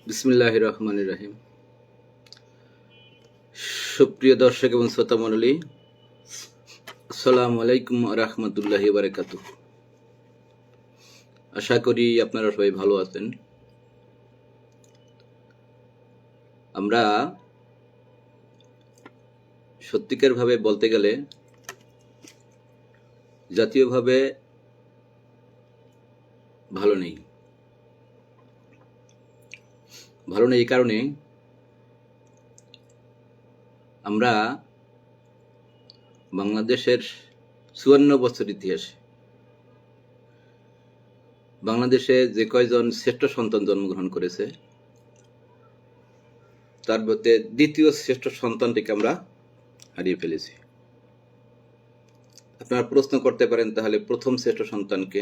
বিসমিল্লাহির রহমানির রহিম। সুপ্রিয় দর্শক এবং শ্রোতা মণ্ডলী, আসসালামু আলাইকুম রহমতুল্লাহি বারাকাতুহ। আশা করি আপনারা সবাই ভালো আছেন। আমরা সত্যিকার ভাবে বলতে গেলে জাতীয়ভাবে ভালো নেই। এই কারণে আমরা বাংলাদেশের ৫৪ বছর ইতিহাসে বাংলাদেশে যে কয়জন শ্রেষ্ঠ সন্তান জন্মগ্রহণ করেছে তার মধ্যে দ্বিতীয় শ্রেষ্ঠ সন্তানটিকে আমরা হারিয়ে ফেলেছি। আপনারা প্রশ্ন করতে পারেন, তাহলে প্রথম শ্রেষ্ঠ সন্তানকে?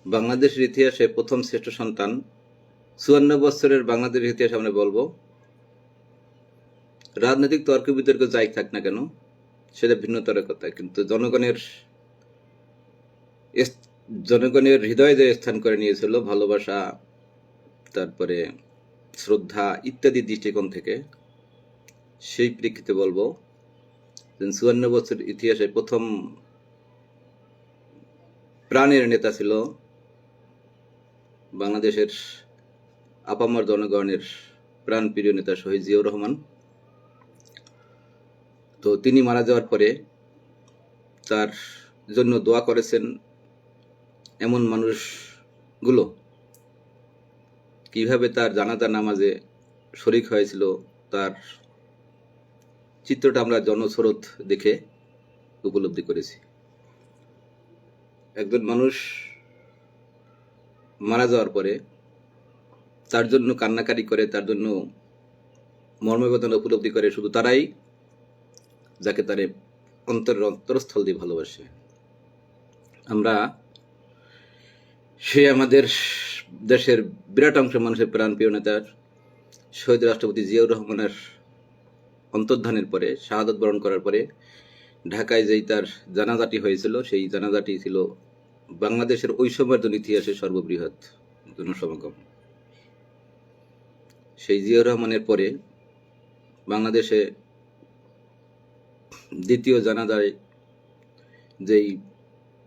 বাংলাদেশের ইতিহাসে প্রথম শ্রেষ্ঠ সন্তান ৫৪ বছরের বাংলাদেশের ইতিহাসে আমরা বলবো, রাজনৈতিক তর্ক বিতর্ক যাই থাক না কেন সেটা ভিন্নতর কথা, কিন্তু জনগণের হৃদয়ে যে স্থান করে নিয়েছিল ভালোবাসা, তারপরে শ্রদ্ধা ইত্যাদি দৃষ্টিকোণ থেকে, সেই প্রেক্ষিতে বলবো ৫৪ বছর ইতিহাসে প্রথম প্রাণের নেতা ছিল বাংলাদেশের আপামর জনগণের প্রাণপ্রিয় নেতা শহীদ জিয়াউর রহমান। তো তিনি মারা যাওয়ার পরে তার জন্য দোয়া করেছেন এমন মানুষগুলো, কিভাবে তার জানাজা নামাজে শরিক হয়েছিল তার চিত্রটা আমরা জনস্রোত দেখে উপলব্ধি করেছি। একজন মানুষ মারা যাওয়ার পরে তার জন্য কান্নাকারি করে, তার জন্য মর্মবেদনা উপলব্ধি করে শুধু তারাই যাকে তার অন্তরস্থল দিয়ে ভালোবাসে। আমরা সে আমাদের দেশের বিরাট অংশ মানুষের প্রাণপ্রিয় নেতার শহীদ রাষ্ট্রপতি জিয়াউর রহমানের অন্তর্ধানের পরে, শাহাদত বরণ করার পরে ঢাকায় যেই তার জানাজাটি হয়েছিল, সেই জানাজাটি ছিল বাংলাদেশের ওই সময়ের ইতিহাসে সর্ববৃহৎ জনসমাগম। সেই জিয়াউর রহমানের পরে বাংলাদেশে দ্বিতীয় জানাজায় যেই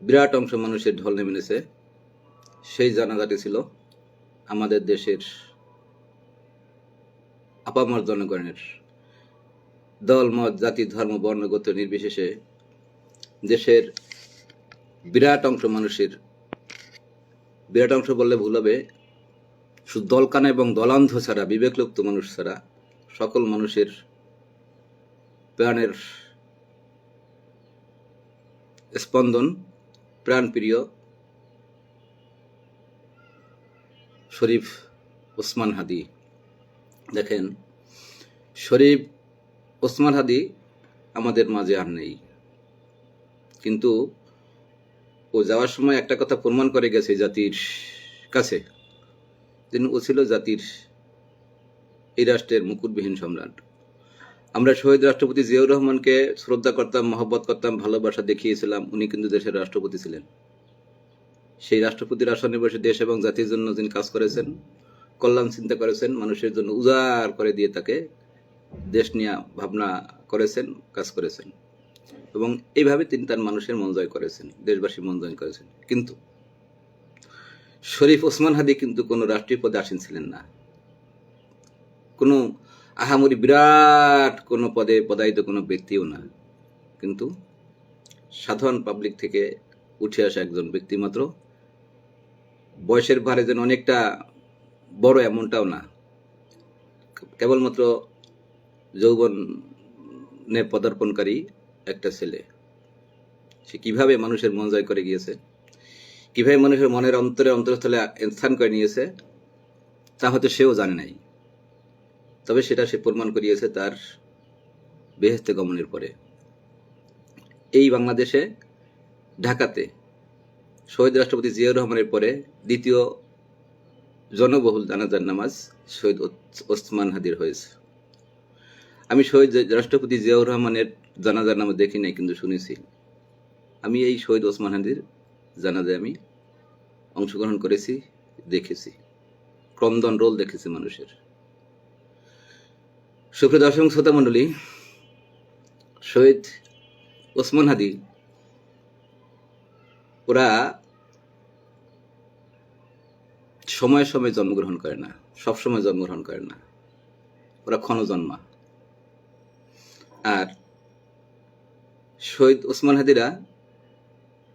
বিরাট অংশ মানুষের ঢল নেমে এনেছে, সেই জানাজাটি ছিল আমাদের দেশের আপামর জনগণের, দল মত জাতি ধর্ম বর্ণ গোত্র নির্বিশেষে দেশের বিরাট অংশ মানুষের, বিরাট অংশ বললে ভুল হবে, শুধু দলকানা এবং দলান্ধ ছাড়া, বিবেকলুপ্ত মানুষ ছাড়া সকল মানুষের প্রাণের স্পন্দন, প্রাণপ্রিয় শরীফ ওসমান হাদি। দেখেন, শরীফ ওসমান হাদি আমাদের মাঝে আর নেই, কিন্তু ও যাওয়ার সময় একটা কথা প্রমাণ করে গেছে জাতির কাছে, তিনি ও ছিল জাতির, এই রাষ্ট্রের মুকুটবিহীন সম্রাট। আমরা শহীদ রাষ্ট্রপতি জিয়াউর রহমানকে শ্রদ্ধা করতাম, মহব্বত করতাম, ভালোবাসা দেখিয়েছিলাম। উনি কিন্তু দেশের রাষ্ট্রপতি ছিলেন। সেই রাষ্ট্রপতির আসনে বসে দেশ এবং জাতির জন্য যিনি কাজ করেছেন, কল্যাণ চিন্তা করেছেন, মানুষের জন্য উজাড় করে দিয়ে তাকে দেশ নিয়ে ভাবনা করেছেন, কাজ করেছেন, এবং এইভাবে তিনি তার মানুষের মন জয় করেছেন, দেশবাসীর মন জয় করেছেন। কিন্তু শরীফ ওসমান হাদি কিন্তু কোনো রাষ্ট্রীয় পদে আসীন ছিলেন না, কোনো আহামরি বিরাট কোনো পদে পদায়িত কোনো ব্যক্তিও না, কিন্তু সাধারণ পাবলিক থেকে উঠে আসা একজন ব্যক্তি মাত্র। বয়সের ভারে যেন অনেকটা বড় এমনটাও না, কেবলমাত্র যৌবনে পদার্পণকারী একটা ছেলে। সে কিভাবে মানুষের মন জয় করে গিয়েছে, কিভাবে মানুষের মনের অন্তরস্থলে স্থান করে নিয়েছে, তা হয়তো সেও জানে নাই, তবে সেটা সে প্রমাণ করিয়েছে তার বেহেশতে গমনের পরে। এই বাংলাদেশে ঢাকাতে শহীদ রাষ্ট্রপতি জিয়াউর রহমানের পরে দ্বিতীয় জনবহুল জানাজার নামাজ শহীদ ওসমান হাদির হয়েছে। আমি শহীদ রাষ্ট্রপতি জিয়াউর রহমানের জানাজার নামাজ দেখি নাই, কিন্তু শুনেছি। আমি এই শহীদ ওসমান হাদির জানাজায় আমি অংশগ্রহণ করেছি, দেখেছি, ক্রন্দন রোল দেখেছি মানুষের। সুপ্রিয় দর্শক শ্রোতা মণ্ডলী, শহীদ ওসমান হাদি ওরা সময়ে সময়ে জন্মগ্রহণ করে না, সবসময় জন্মগ্রহণ করে না, ওরা ক্ষণজন্মা। আর শহীদ ওসমান হাদিরা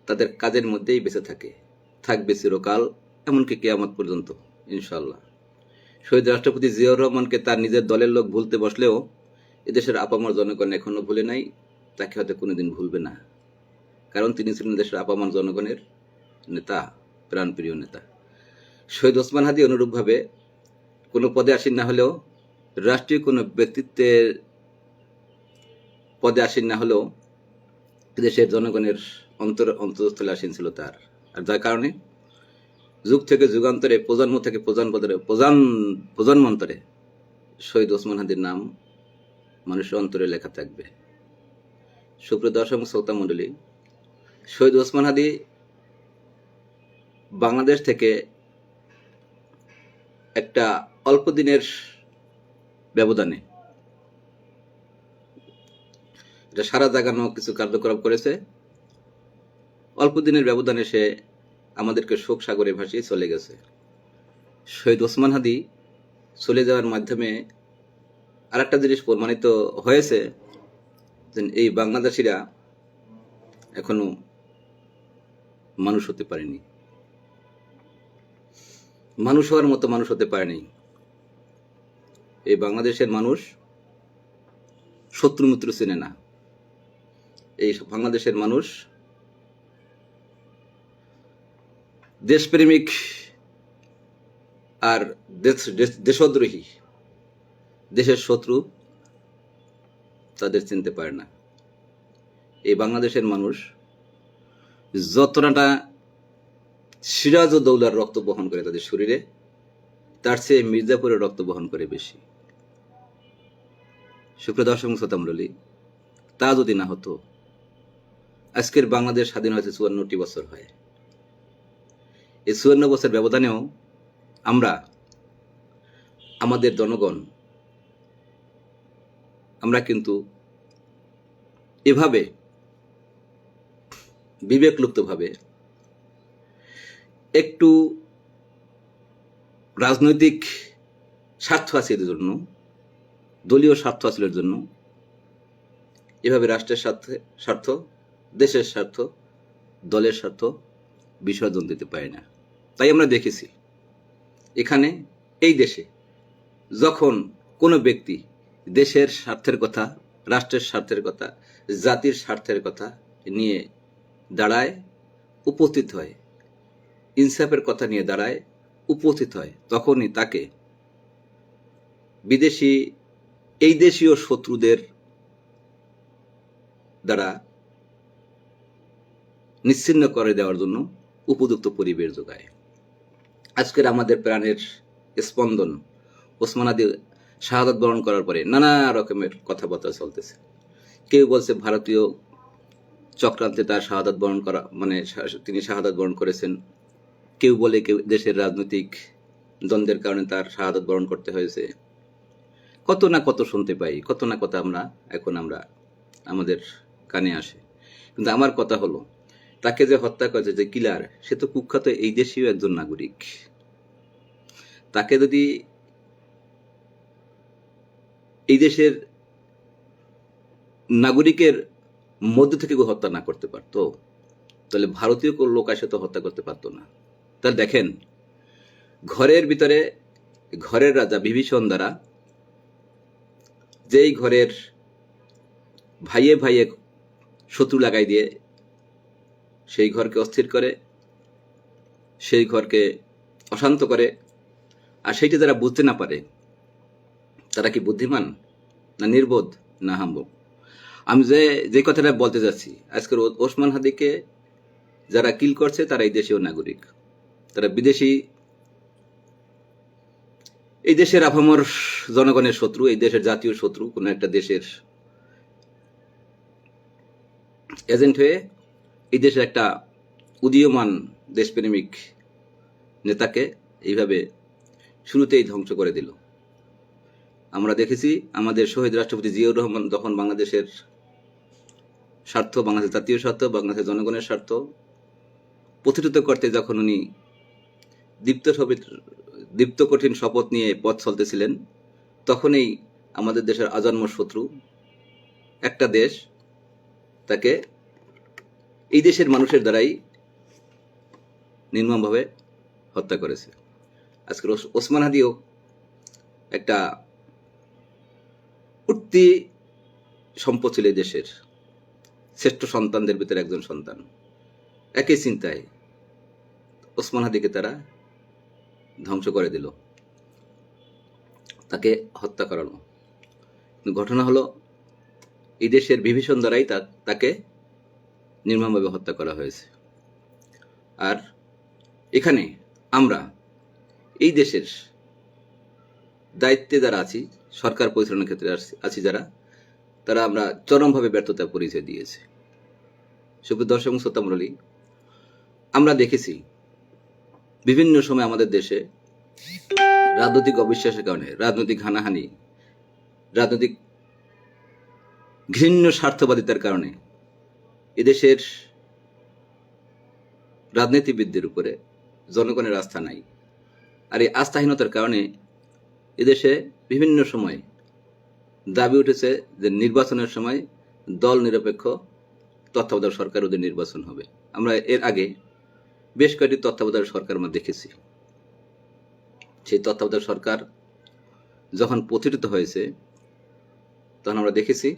তাদের কাজের মধ্যেই বেঁচে থাকবে চিরকাল, এমনকি কিয়ামত পর্যন্ত ইনশাআল্লাহ। শহীদ রাষ্ট্রপতি জিয়াউর রহমানকে তার নিজের দলের লোক ভুলতে বসলেও এদেশের আপামর জনগণ এখনো ভুলে নাই, তাকে হয়তো কোনোদিন ভুলবে না, কারণ তিনি ছিলেন দেশের আপামর জনগণের নেতা, প্রাণপ্রিয় নেতা। শহীদ ওসমান হাদি অনুরূপভাবে কোনো পদে আসীন না হলেও, রাষ্ট্রীয় কোনো ব্যক্তিত্বের পদে আসীন না হলেও দেশের জনগণের অন্তরস্থলে আসীন ছিল তার। আর যার কারণে যুগ থেকে যুগান্তরে, প্রজন্ম থেকে প্রজন্মান্তরে শহীদ ওসমান হাদির নাম মানুষের অন্তরে লেখা থাকবে। সুপ্রিয় দর্শক শ্রোতা মণ্ডলী, শহীদ ওসমান হাদি বাংলাদেশ থেকে একটা অল্প দিনের ব্যবধানে এটা সারা জাগানো কিছু কার্যক্রম করেছে। অল্প দিনের ব্যবধানে সে আমাদেরকে শোক সাগরে ভাসিয়ে চলে গেছে। শহীদ ওসমান হাদি চলে যাওয়ার মাধ্যমে আর একটা জিনিস প্রমাণিত হয়েছে যে এই বাংলাদেশিরা এখনো মানুষ হতে পারেনি, মানুষ হওয়ার মতো মানুষ হতে পারেনি। এই বাংলাদেশের মানুষ শত্রু মিত্র চেনে না। এই বাংলাদেশের মানুষ দেশপ্রেমিক আর দেশদ্রোহী, দেশের শত্রু তাদের চিনতে পারে না। এই বাংলাদেশের মানুষ যতটা সিরাজ ও দৌলার রক্ত বহন করে তাদের শরীরে, তার চেয়ে মির্জাপুরের রক্ত বহন করে বেশি। সুপ্রিয় দর্শক শ্রোতা মণ্ডলী, তা যদি না হতো, আজকের বাংলাদেশ স্বাধীন হয়েছে 54টি বছর হয়। এই 54 বছর ব্যবধানেও আমরা, আমাদের জনগণ, আমরা কিন্তু এভাবে বিবেকলুপ্তভাবে একটু রাজনৈতিক স্বার্থ হাসিলের জন্য, দলীয় স্বার্থ হাসিলের জন্য এভাবে রাষ্ট্রের স্বার্থ, দেশের স্বার্থ, দলের স্বার্থ বিসর্জন দিতে পারি না। তাই আমরা দেখেছি এখানে, এই দেশে যখন কোনো ব্যক্তি দেশের স্বার্থের কথা, রাষ্ট্রের স্বার্থের কথা, জাতির স্বার্থের কথা নিয়ে দাঁড়ায়, উপস্থিত হয়, ইনসাফের কথা নিয়ে দাঁড়ায়, উপস্থিত হয়, তখনই তাকে বিদেশি, এই দেশীয় শত্রুদের দ্বারা নিশ্চিহ্ন করে দেওয়ার জন্য উপযুক্ত পরিবেশ যোগায়। আজকের আমাদের প্রাণের স্পন্দন ওসমান হাদি শাহাদাত বরণ করার পরে নানা রকমের কথাবার্তা চলতেছে। কেউ বলছে ভারতীয় চক্রান্তে তার শাহাদাত বরণ করা, মানে তিনি শাহাদাত বরণ করেছেন। কেউ বলে কেউ দেশের রাজনৈতিক দ্বন্দ্বের কারণে তার শাহাদাত বরণ করতে হয়েছে। কত না কত শুনতে পাই, কত না কত আমরা আমাদের কানে আসে। কিন্তু আমার কথা হলো, তাকে যে হত্যা করেছে, যে কিলার, সে তো কুখ্যাত এই দেশীয় একজন নাগরিক। তাকে যদি এই দেশের নাগরিকের মধ্যে থেকে হত্যা না করতে পারতো, তাহলে ভারতীয় লোক এসে তো হত্যা করতে পারতো না। তাহলে দেখেন, ঘরের ভিতরে ঘরের রাজা বিভীষণ দ্বারা, যেই ঘরের ভাইয়ে ভাইয়ে শত্রু লাগাই দিয়ে সেই ঘরকে অস্থির করে, সেই ঘরকে অশান্ত করে, আর সেইটা যারা বুঝতে না পারে তারা কি বুদ্ধিমান না নির্বোধ না হাম্বক? আমি যে কথাটা বলতে যাচ্ছি, আজকের ওসমান হাদিকে যারা কিল করছে তারা এই দেশীয় নাগরিক, তারা বিদেশি, এই দেশের আপামর জনগণের শত্রু, এই দেশের জাতীয় শত্রু, কোন একটা দেশের এজেন্ট হয়ে এই দেশের একটা উদীয়মান দেশপ্রেমিক নেতাকে এইভাবে শুরুতেই ধ্বংস করে দিল। আমরা দেখেছি আমাদের শহীদ রাষ্ট্রপতি জিয়াউর রহমান যখন বাংলাদেশের স্বার্থ, বাংলাদেশের জাতীয় স্বার্থ, বাংলাদেশের জনগণের স্বার্থ প্রতিষ্ঠিত করতে যখন উনি দীপ্ত কঠিন শপথ নিয়ে পথ চলতেছিলেন, তখনই আমাদের দেশের আজন্ম শত্রু একটা দেশ তাকে এই দেশের মানুষের দ্বারাই নির্মমভাবে হত্যা করেছে। আজকের ওসমান হাদিও একটা উঠতি সম্পদ ছিল দেশের শ্রেষ্ঠ সন্তানদের ভিতরে একজন সন্তান। একই চিন্তায় ওসমান হাদিকে তারা ধ্বংস করে দিল, তাকে হত্যা করালো। ঘটনা হলো এই দেশের বিভীষণ দ্বারাই তাকে নির্মমভাবে হত্যা করা হয়েছে। আর এখানে আমরা এই দেশের দায়িত্বে যারা আছি, সরকার পরিচালনার ক্ষেত্রে আছি যারা, তারা আমরা চরমভাবে ব্যর্থতার পরিচয় দিয়েছি। সুপ্রিয় দর্শক এবং শ্রোতা মণ্ডলী, আমরা দেখেছি বিভিন্ন সময় আমাদের দেশে রাজনৈতিক অবিশ্বাসের কারণে, রাজনৈতিক হানাহানি, রাজনৈতিক ঘৃণ্য স্বার্থবাদিতার কারণে এদেশের রাজনীতিবিদদের উপরে জনগণের আস্থা নাই। আর এই আস্থাহীনতার কারণে এদেশে বিভিন্ন সময় দাবি উঠেছে যে নির্বাচনের সময় দল নিরপেক্ষ তত্ত্বাবধায়ক সরকার ওদের নির্বাচন হবে। আমরা এর আগে বেশ কয়েকটি তত্ত্বাবধায়ক সরকার আমরা দেখেছি। সেই তত্ত্বাবধায়ক সরকার যখন প্রতিষ্ঠিত হয়েছে, তখন আমরা দেখেছি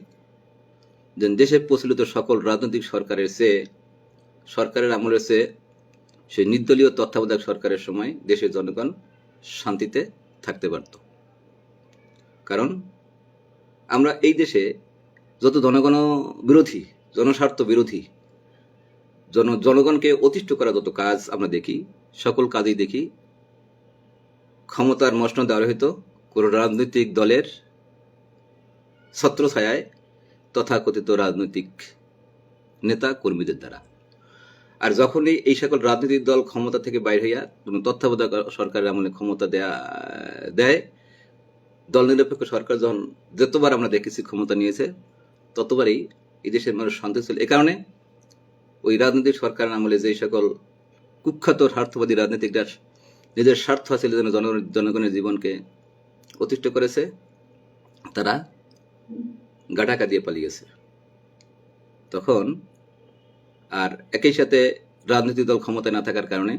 যে দেশে প্রচলিত সকল রাজনৈতিক সরকারের আমলের চেয়ে সেই নির্দলীয় তত্ত্বাবধায়ক সরকারের সময় দেশের জনগণ শান্তিতে থাকতে পারত। কারণ আমরা এই দেশে যত জনগণ বিরোধী, জনস্বার্থ বিরোধী, জনগণকে অতিষ্ঠ করা যত কাজ আমরা দেখি, সকল কাজেই দেখি ক্ষমতার মসনদে আরোহিত কোন রাজনৈতিক দলের ছত্রছায়ায় তথাকথিত রাজনৈতিক নেতা কর্মীদের দ্বারা। আর যখনই এই সকল রাজনৈতিক দল ক্ষমতা থেকে বাইরে হইয়া তত্ত্বাবধায়ক সরকারের আমলে ক্ষমতা দেয়, দল নিরপেক্ষ সরকার যতবার আমরা দেখেছি ক্ষমতা নিয়েছে, ততবারই এই দেশের মানুষ শান্তি ছিল। এ কারণে ওই রাজনৈতিক সরকারের আমলে যে সকল কুখ্যাত স্বার্থবাদী রাজনীতিকরা নিজের স্বার্থ হাসিলের জন্য জনগণের জীবনকে অতিষ্ঠ করেছে, তারা গাটাকা দিয়ে পালিয়েছে। তখন আর একই সাথে রাজনৈতিক দল ক্ষমতায় না থাকার কারণে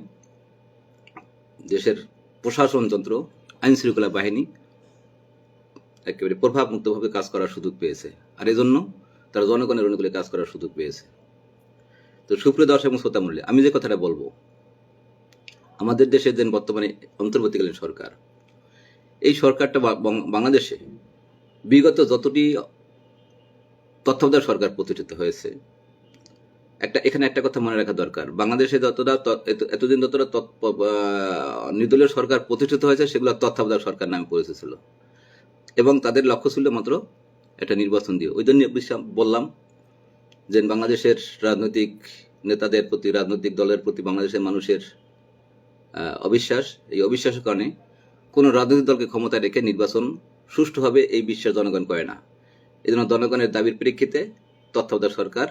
দেশের প্রশাসন যন্ত্র, আইন শৃঙ্খলা বাহিনী একেবারে প্রভাবমুক্তভাবে কাজ করার সুযোগ পেয়েছে। আর এই জন্য তারা জনগণের অনুকূলে কাজ করার সুযোগ পেয়েছে। তো সুপ্রিয় দর্শক এবং শ্রোতা মণ্ডলী, আমি যে কথাটা বলবো, আমাদের দেশের যে বর্তমানে অন্তর্বর্তীকালীন সরকার, এই সরকারটা বাংলাদেশে বিগত যতটি তত্ত্বাবধায়ক সরকার প্রতিষ্ঠিত হয়েছে, এখানে একটা কথা মনে রাখা দরকার, বাংলাদেশে এতদিন যতটা নির্দলীয় সরকার প্রতিষ্ঠিত হয়েছে, সেগুলো তত্ত্বাবধায়ক সরকার নামে পরিচিত ছিল এবং তাদের লক্ষ্য ছিল মাত্র একটা নির্বাচন দিয়ে। ওই জন্য বললাম যে বাংলাদেশের রাজনৈতিক নেতাদের প্রতি, রাজনৈতিক দলের প্রতি বাংলাদেশের মানুষের অবিশ্বাস, এই অবিশ্বাসের কারণে কোনো রাজনৈতিক দলকে ক্ষমতায় রেখে নির্বাচন সুষ্ঠুভাবে এই বিশ্বাস জনগণ করে না। এই জন্য জনগণের দাবির প্রেক্ষিতে তত্ত্বাবধায়ক সরকার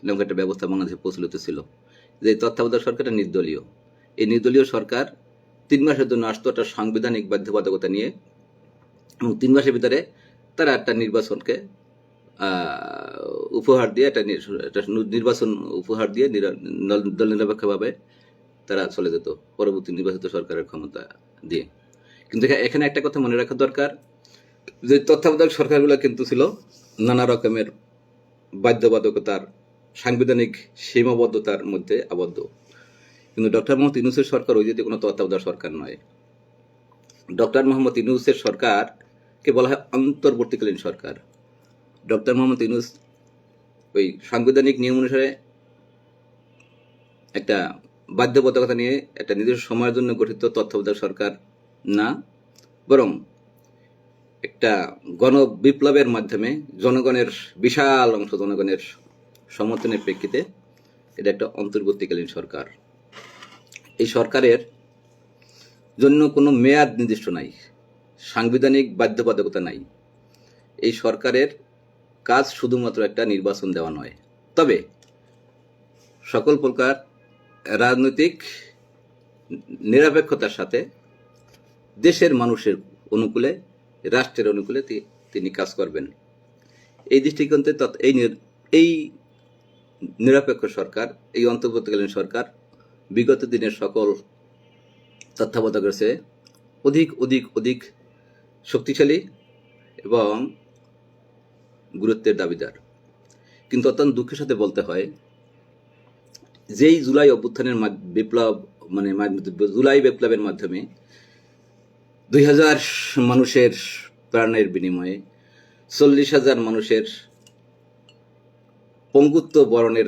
নামক একটা ব্যবস্থা বাংলাদেশে প্রচলিত ছিল, যে তত্ত্বাবধায়ক সরকারটা নির্দলীয়। এই নির্দলীয় সরকার 3 মাসের জন্য আসতো একটা সাংবিধানিক বাধ্যবাধকতা নিয়ে, এবং 3 মাসের ভিতরে তারা একটা নির্বাচনকে উপহার দিয়ে, একটা নির্বাচন উপহার দিয়ে দল নিরপেক্ষভাবে তারা চলে যেত পরবর্তী নির্বাচিত সরকারের ক্ষমতা দিয়ে। কিন্তু এখানে একটা কথা মনে রাখা দরকার, যে তত্ত্বাবধায়ক সরকারগুলো কিন্তু ছিল নানা রকমের বাধ্যবাধকতার, সাংবিধানিক সীমাবদ্ধতার মধ্যে আবদ্ধ। কিন্তু ডক্টর মোহাম্মদ ইউনূসের সরকার ওই যদি কোনো তত্ত্বাবধায়ক সরকার নয়। ডক্টর মোহাম্মদ ইউনূসের সরকারকে বলা হয় অন্তর্বর্তীকালীন সরকার। ডক্টর মোহাম্মদ ইউনূস ওই সাংবিধানিক নিয়ম অনুসারে একটা বাধ্যবাধকতা নিয়ে একটা নির্দিষ্ট সময়ের জন্য গঠিত তত্ত্বাবধায়ক সরকার না, বরং একটা গণবিপ্লবের মাধ্যমে জনগণের বিশাল অংশ জনগণের সমর্থনের প্রেক্ষিতে এটা একটা অন্তর্বর্তীকালীন সরকার। এই সরকারের জন্য কোনো মেয়াদ নির্দিষ্ট নাই, সাংবিধানিক বাধ্যবাধকতা নাই। এই সরকারের কাজ শুধুমাত্র একটা নির্বাচন দেওয়া নয়, তবে সকল প্রকার রাজনৈতিক নিরপেক্ষতার সাথে দেশের মানুষের অনুকূলে, রাষ্ট্রের অনুকূলে তিনি কাজ করবেন। এই দৃষ্টিকোণে এই নিরপেক্ষ সরকার, এই অন্তর্বর্তীকালীন সরকার বিগত দিনের সকল তত্ত্বাবধায়কের চেয়ে অধিক অধিক অধিক শক্তিশালী এবং গুরুত্বের দাবিদার। কিন্তু অত্যন্ত দুঃখের সাথে বলতে হয়, যেই জুলাই অভ্যুত্থানের বিপ্লব জুলাই বিপ্লবের মাধ্যমে 2000 মানুষের প্রাণের বিনিময়ে 40,000 মানুষের পঙ্গুত্ব বরণের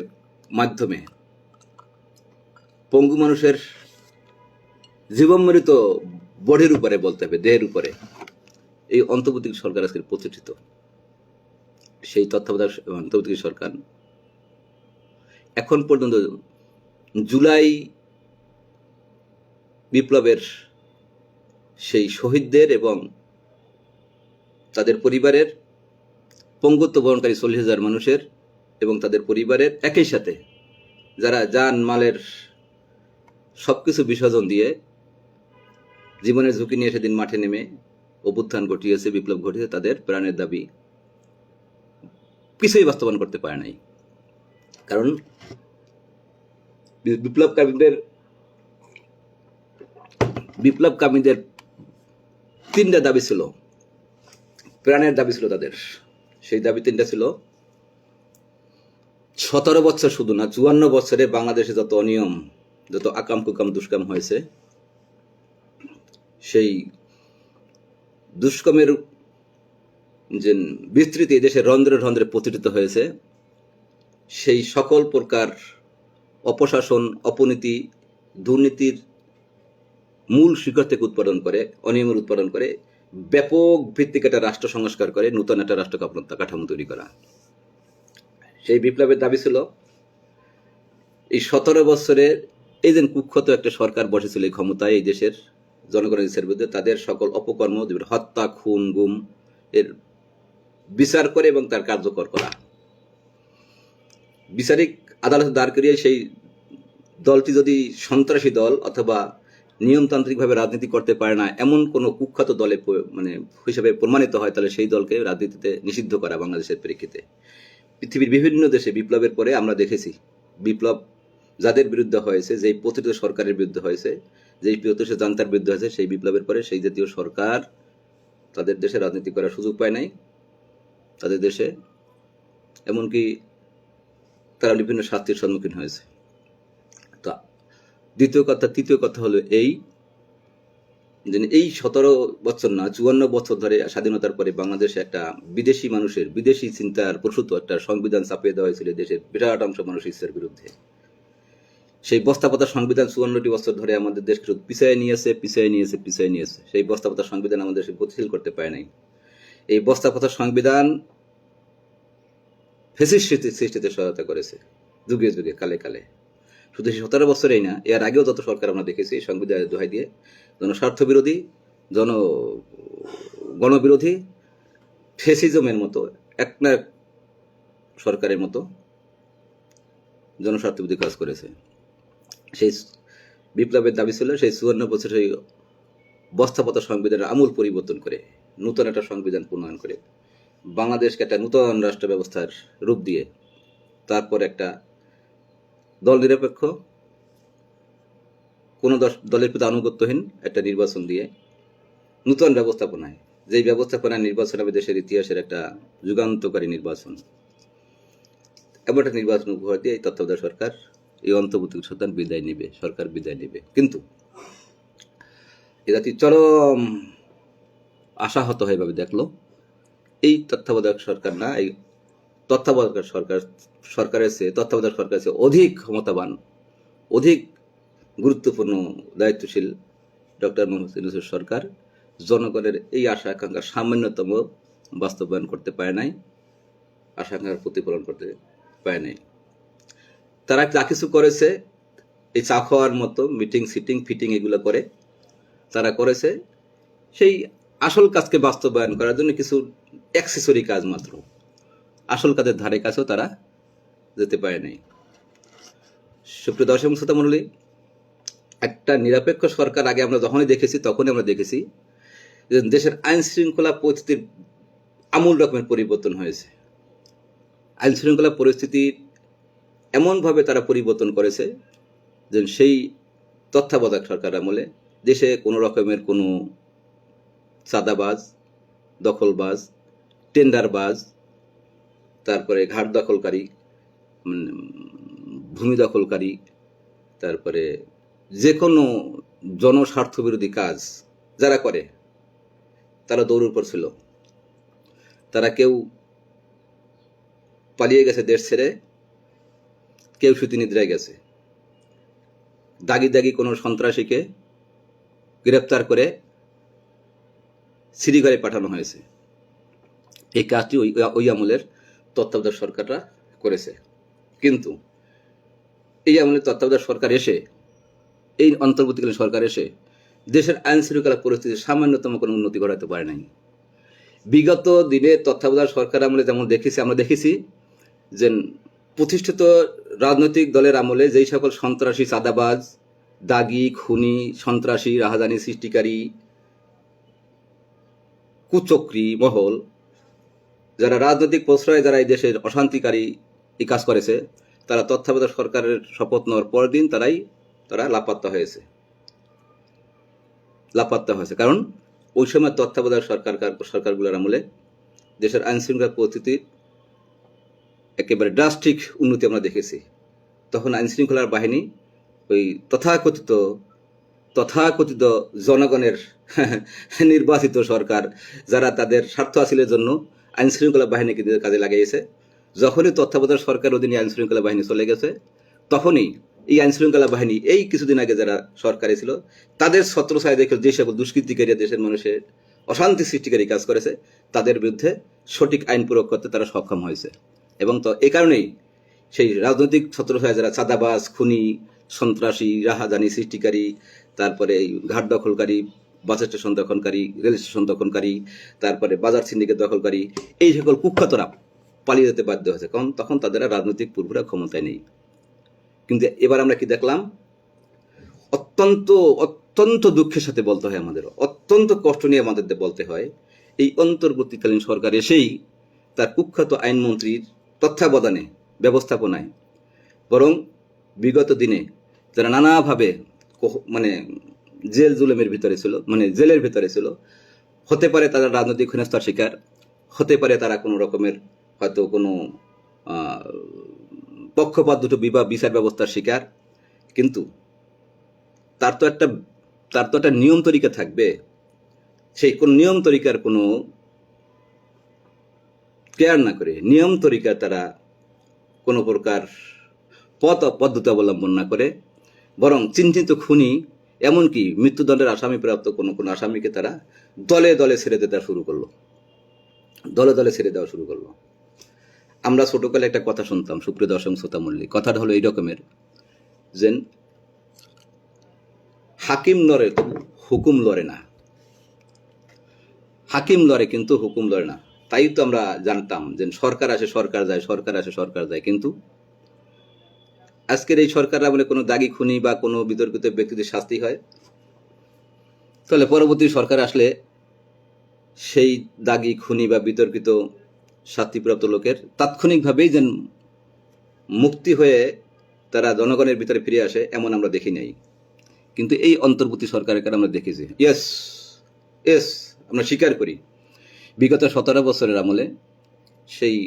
মাধ্যমে পঙ্গু মানুষের জীবনমৃত বডির উপরে, বলতে হবে দেহের উপরে, এই অন্তর্বর্তী সরকার আজকে প্রতিষ্ঠিত। সেই তত্ত্বাবধায়ক অন্তর্বর্তী সরকার এখন পর্যন্ত জুলাই বিপ্লবের সেই শহীদদের এবং তাদের পরিবারের পঙ্গুত্ব বরণকারী 40,000 মানুষের এবং তাদের পরিবারের একই সাথে যারা জান মালের সবকিছু বিসর্জন দিয়ে জীবনের ঝুঁকি নিয়ে সেদিন মাঠে নেমে অভ্যুত্থান ঘটিয়েছে, বিপ্লব ঘটিয়েছে, তাদের প্রাণের দাবি কিছুই বাস্তবায়ন করতে পারে নাই। কারণ বিপ্লবকামীদের 3টা দাবি ছিল, প্রাণের দাবি ছিল তাদের। সেই দাবি 3টা ছিল, 17 বছর শুধু না, 54 বছরে বাংলাদেশে যত অনিয়ম, যত আকাম কুকাম দুষ্কাম হয়েছে, সেই দুষ্কর্মের যে বিস্তৃতি দেশের রন্ধ্রে রন্ধ্রে প্রতিষ্ঠিত হয়েছে, সেই সকল প্রকার অপশাসন, অপনীতি, দুর্নীতির মূল শিখর থেকে উৎপাদন করে, অনিয়মের উৎপাদন করে, ব্যাপক ভিত্তিক একটা রাষ্ট্র সংস্কার করে নূতন একটা রাষ্ট্র কাঠামো তৈরি করা। সেই বিপ্লবের দাবি ছিল এই 17 বছরের এই যে কুখ্যাত একটা সরকার বসেছিল এই ক্ষমতায়, এই দেশের জনগণের ইচ্ছার বিরুদ্ধে, তাদের সকল অপকর্ম, হত্যা, খুন, গুম এর বিচার করে এবং তার কার্যকর করা। বিচারিক আদালতে দাঁড় করিয়ে সেই দলটি যদি সন্ত্রাসী দল অথবা নিয়মতান্ত্রিকভাবে রাজনীতি করতে পারে না এমন কোন কুখ্যাত দলে হিসেবে প্রমাণিত হয়, তাহলে সেই দলকে রাজনীতিতে নিষিদ্ধ করা বাংলাদেশের প্রেক্ষিতে। পৃথিবীর বিভিন্ন দেশে বিপ্লবের পরে আমরা দেখেছি, বিপ্লব যাদের বিরুদ্ধে হয়েছে, যেই প্রতিষ্ঠিত সরকারের বিরুদ্ধে হয়েছে, যেই প্রতিষ্ঠিত জান্তার বিরুদ্ধে হয়েছে, সেই বিপ্লবের পরে সেই জাতীয় সরকার তাদের দেশে রাজনীতি করার সুযোগ পায় নাই। তাদের দেশে এমনকি তারা বিভিন্ন শাস্তির সম্মুখীন হয়েছে। তো তৃতীয় কথা হলো এই যে এই 17 বছর না, 54 বছর ধরে স্বাধীনতার পরে বাংলাদেশে একটা বিদেশি মানুষের বিদেশি চিন্তার প্রসূত একটা সংবিধান চাপিয়ে দেওয়া হয়েছিল দেশের বিরাট অংশ মানুষের ইচ্ছার বিরুদ্ধে। সেই বস্তাপতা সংবিধান 54টি বছর ধরে আমাদের দেশকে পিছিয়ে নিয়েছে। সেই বস্তাপতা সংবিধান আমাদের দেশকে গতিশীল করতে পারে নাই। এই বস্তাপতা সংবিধান ফ্যাসিস্ট সৃষ্টিতে সহায়তা করেছে যুগে যুগে, কালে কালে। শুধু 17 বছরেই না, এর আগেও যত সরকার আমরা দেখেছি এই সংবিধানের দোহাই দিয়ে জনস্বার্থ বিরোধী, গণবিরোধী, ফ্যাসিজমের মতো এক না এক সরকারের মতো জনস্বার্থ বিরোধী কাজ করেছে। সেই বিপ্লবের দাবি ছিল সেই 54 বছর সেই বস্তাপতা সংবিধানের আমূল পরিবর্তন করে নূতন একটা সংবিধান প্রণয়ন করে বাংলাদেশকে একটা নূতন রাষ্ট্র ব্যবস্থার রূপ দিয়ে, তারপর একটা দল নিরপেক্ষ, কোন দলের প্রতি আনুগত্যহীন একটা নির্বাচন দিয়ে নূতন ব্যবস্থাপনায়, যেই ব্যবস্থাপনায় নির্বাচন হবে দেশের ইতিহাসের একটা যুগান্তকারী নির্বাচন, এমন একটা নির্বাচন উপহার দিয়ে এই তত্ত্বাবধায়ক সরকার, এই অন্তর্বর্তী সরকার বিদায় নেবে। কিন্তু এ জাতি চরম আশাহত হয়ে ভাবে দেখলো এই তত্ত্বাবধায়ক সরকার না, এই তত্ত্বাবধায়ক সরকারের চেয়ে অধিক ক্ষমতাবান, অধিক গুরুত্বপূর্ণ দায়িত্বশীল ডক্টর মোহাম্মদ ইউনূসের সরকার জনগণের এই আশা আকাঙ্ক্ষা সামান্যতম বাস্তবায়ন করতে পারে নাই, আশা আকাঙ্ক্ষার প্রতিফলন করতে পারে নাই। তারা যা কিছু করেছে এই চা খাওয়ার মতো মিটিং, সিটিং, ফিটিং এগুলো করে তারা করেছে সেই আসল কাজকে বাস্তবায়ন করার জন্য কিছু অ্যাক্সেসরি কাজ মাত্র, আসল কাজের ধারে কাছেও তারা যেতে পারে নাই। সুপ্রিয় দর্শক শ্রোতা মণ্ডলী, একটা নিরপেক্ষ সরকার আগে আমরা যখনই দেখেছি তখনই আমরা দেখেছি যে দেশের আইন শৃঙ্খলা পরিস্থিতির আমূল রকমের পরিবর্তন হয়েছে। আইন শৃঙ্খলা পরিস্থিতির এমনভাবে তারা পরিবর্তন করেছে যে সেই তত্ত্বাবধায়ক সরকার আমলে দেশে কোনো রকমের কোনো চাঁদাবাজ, দখলবাজ, টেন্ডারবাজ, তারপরে ঘাট দখলকারী, ভূমি দখলকারী, তারপরে যে কোনো জনস্বার্থ বিরোধী কাজ যারা করে তারা দৌড়ের উপর ছিল। তারা কেউ পালিয়ে গেছে দেশ ছেড়ে, কেউ সুতি নিদ্রায় গেছে। দাগি দাগি কোনো সন্ত্রাসীকে গ্রেপ্তার করে সিরিঘরে পাঠানো হয়েছে। এই কাজটি ওই আমলের তত্ত্বাবধায়ক সরকাররা করেছে। কিন্তু এই আমলের তত্ত্বাবধায়ক সরকার এসে, এই অন্তর্বর্তীকালীন সরকার এসে দেশের আইন শৃঙ্খলা পরিস্থিতির সামান্যতম কোনো উন্নতি ঘটাতে পারে নাই। বিগত দিনে তত্ত্বাবধায়ক সরকার আমলে যেমন আমরা দেখেছি যে প্রতিষ্ঠিত রাজনৈতিক দলের আমলে যেই সকল সন্ত্রাসী, চাঁদাবাজ, দাগি, খুনি, সন্ত্রাসী, রাহাজানি সৃষ্টিকারী, কুচক্রী মহল, যারা রাজনৈতিক প্রশ্রয়ে যারা এই দেশের অশান্তিকারী এই কাজ করেছে, তারা তত্ত্বাবধায়ক সরকারের শপথ নেওয়ার পরের দিন তারা লাপাত্তা হয়েছে। কারণ ওই সময় তত্ত্বাবধায়ক সরকারগুলোর আমলে দেশের আইন শৃঙ্খলা পরিস্থিতির একেবারে ড্রাস্টিক উন্নতি আমরা দেখেছি। তখন আইন শৃঙ্খলার বাহিনী ওই তথাকথিত জনগণের নির্বাচিত সরকার, যারা তাদের স্বার্থ হাসিলের জন্য আইন শৃঙ্খলা বাহিনীকে কাজে লাগিয়েছে, যখনই তত্ত্বাবধায়ক সরকার অধীনে আইন শৃঙ্খলা বাহিনী চলে গেছে, তখনই এই আইন শৃঙ্খলা বাহিনী এই কিছুদিন আগে যারা সরকারে ছিল তাদের ছত্রছায়া দেখে যে সকল দুষ্কৃতিকারী দেশের মানুষের অশান্তি সৃষ্টিকারী কাজ করেছে, তাদের বিরুদ্ধে সঠিক আইন প্রয়োগ করতে তারা সক্ষম হয়েছে। এবং তো এই কারণেই সেই রাজনৈতিক ছত্রছায়া যারা চাঁদাবাজ, খুনি, সন্ত্রাসী, রাহাজানি সৃষ্টিকারী, তারপরে ঘাট দখলকারী, বাস স্টেশন দখলকারী, রেল স্টেশন দখলকারী, তারপরে বাজার সিন্ডিকেট দখলকারী, এই সকল কুখ্যাতরা পালিয়ে যেতে বাধ্য হয়েছে, কারণ তখন তাদের রাজনৈতিক পূর্বরা ক্ষমতায় নেই। কিন্তু এবার আমরা কি দেখলাম, অত্যন্ত দুঃখের সাথে বলতে হয়, আমাদের অত্যন্ত কষ্ট নিয়ে আমাদের বলতে হয়, এই অন্তর্বর্তীকালীন সরকার এসেই তার কুখ্যাত আইনমন্ত্রীর তত্ত্বাবধানে, ব্যবস্থাপনায়, বরং বিগত দিনে যারা নানাভাবে জেলের ভিতরে ছিল, হতে পারে তারা রাজনৈতিক হেনস্থার শিকার, হতে পারে তারা কোনো রকমের হয়তো কোনো পক্ষপাত দুটো বিচার ব্যবস্থার শিকার, কিন্তু তার তো একটা নিয়ম তরিকা থাকবে। সেই কোন নিয়ম তরিকার কোনো কেয়ার না করে, নিয়ম তরিকা তারা কোনো প্রকার পদ্ধতি অবলম্বন না করে, বরং চিহ্নিত খুনি, এমনকি মৃত্যুদণ্ডের আসামিপ্রাপ্ত কোনো আসামিকে তারা দলে দলে ছেড়ে দেওয়া শুরু করলো। আমরা ছোটকালে একটা কথা শুনতাম, সুপ্রিয় দর্শক শ্রোতা মণ্ডলী, কথাটা হলো এই রকমের যে হাকিম লড়ে তবু হুকুম লড়ে না। হাকিম লড়ে কিন্তু হুকুম লড়ে না। তাই তো আমরা জানতাম যে সরকার আসে সরকার যায়, কিন্তু আজকের এই সরকার আমলে কোনো দাগি, খুনি বা কোনো বিতর্কিত ব্যক্তিদের শাস্তি হয়, তাহলে পরবর্তী সরকার আসলে সেই দাগি, খুনি বা বিতর্কিত শাস্তিপ্রাপ্ত লোকের তাৎক্ষণিকভাবেই যেন মুক্তি হয়ে তারা জনগণের ভিতরে ফিরে আসে, এমন আমরা দেখি নাই। কিন্তু এই অন্তর্বর্তী সরকারের কারণে আমরা দেখেছি, ইয়েস আমরা স্বীকার করি, বিগত 17 বছরের আমলে সেই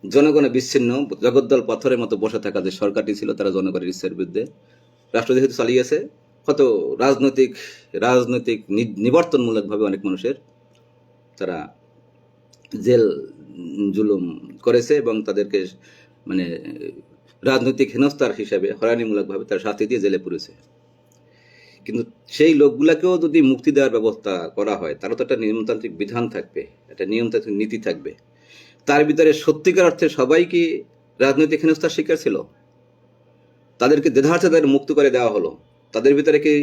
জনগণের বিচ্ছিন্ন জগদ্দল পাথরের মতো বসে থাকা যে সরকারটি ছিল, তারা জনগণের ইচ্ছার বিরুদ্ধে রাষ্ট্র যেহেতু চালিয়েছে, কত রাজনৈতিক নিবর্তনমূলকভাবে অনেক মানুষের তারা জেল জুলুম করেছে এবং তাদেরকে রাজনৈতিক হেনস্থার হিসাবে হয়রানিমূলকভাবে তারা শাস্তি দিয়ে জেলে পুরেছে। কিন্তু সেই লোকগুলাকেও যদি মুক্তি দেওয়ার ব্যবস্থা করা হয়, তারও তো একটা নিয়মতান্ত্রিক বিধান থাকবে, একটা নিয়মতান্ত্রিক নীতি থাকবে। তার ভিতরে সত্যিকার অর্থে সবাই কি রাজনৈতিক হেনস্থার শিকার ছিল? তাদেরকে দেধার্থে তাদের মুক্ত করে দেওয়া হলো। তাদের ভিতরে কি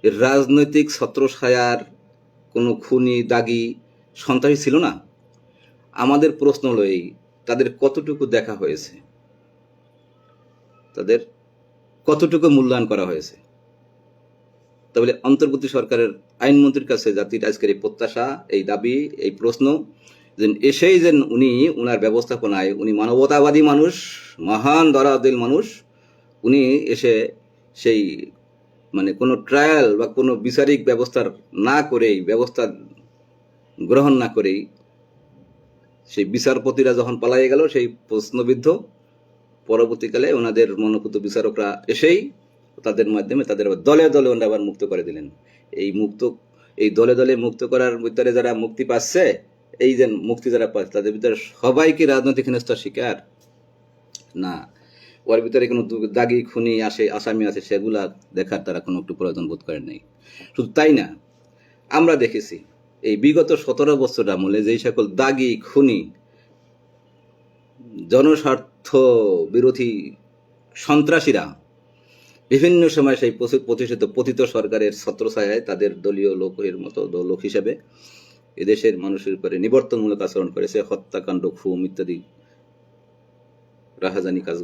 রাজনৈতিক ছত্রছায়ার কোনো খুনি দাগি সন্ত্রাসী ছিল না? আমাদের প্রশ্ন হলো এই, তাদের কতটুকু দেখা হয়েছে, তাদের কতটুকু মূল্যায়ন করা হয়েছে? তাহলে অন্তর্বর্তী সরকারের আইনমন্ত্রীর কাছে জাতির আজকের এই প্রত্যাশা, এই দাবি, এই প্রশ্ন, যে এসেই যেন উনি উনার ব্যবস্থাপনায়, উনি মানবতাবাদী মানুষ, মহান দরাদিল মানুষ, উনি এসে সেই মানে কোনো ট্রায়াল বা কোনো বিচারিক ব্যবস্থার না করেই, ব্যবস্থা গ্রহণ না করেই, সেই বিচারপতিরা যখন পালাই গেল, সেই প্রশ্নবিদ্ধ পরবর্তীকালে ওনাদের মনোপুত বিচারকরা এসেই তাদের মাধ্যমে তাদের দলে দলে ওনারা আবার মুক্ত করে দিলেন। এই দলে দলে মুক্ত করার ভিতরে যারা মুক্তি পাচ্ছে, এই যে মুক্তি যারা পাচ্ছে, তাদের ভিতরে সবাই কি রাজনৈতিক হেনস্থার শিকার? না, ওর ভিতরে কোনো দাগি খুনি আসামি আছে, সেগুলা দেখার তারা কোনো একটু প্রয়োজন বোধ করেন নাই। শুধু তাই না, আমরা দেখেছি এই বিগত 17 বছর আমলে যেই সকল দাগি খুনি জনস্বার্থ বিরোধী সন্ত্রাসীরা বিভিন্ন সময় সেই প্রতিষ্ঠিত পতিত সরকারের ছত্রছায়ায় তাদের দলীয় লোকের মতো লোক হিসেবে এদেশের মানুষের উপরে নিবর্তনমূলক আচরণ করেছে, হত্যাকাণ্ড, খুন ইত্যাদি রাহাজানি কাজ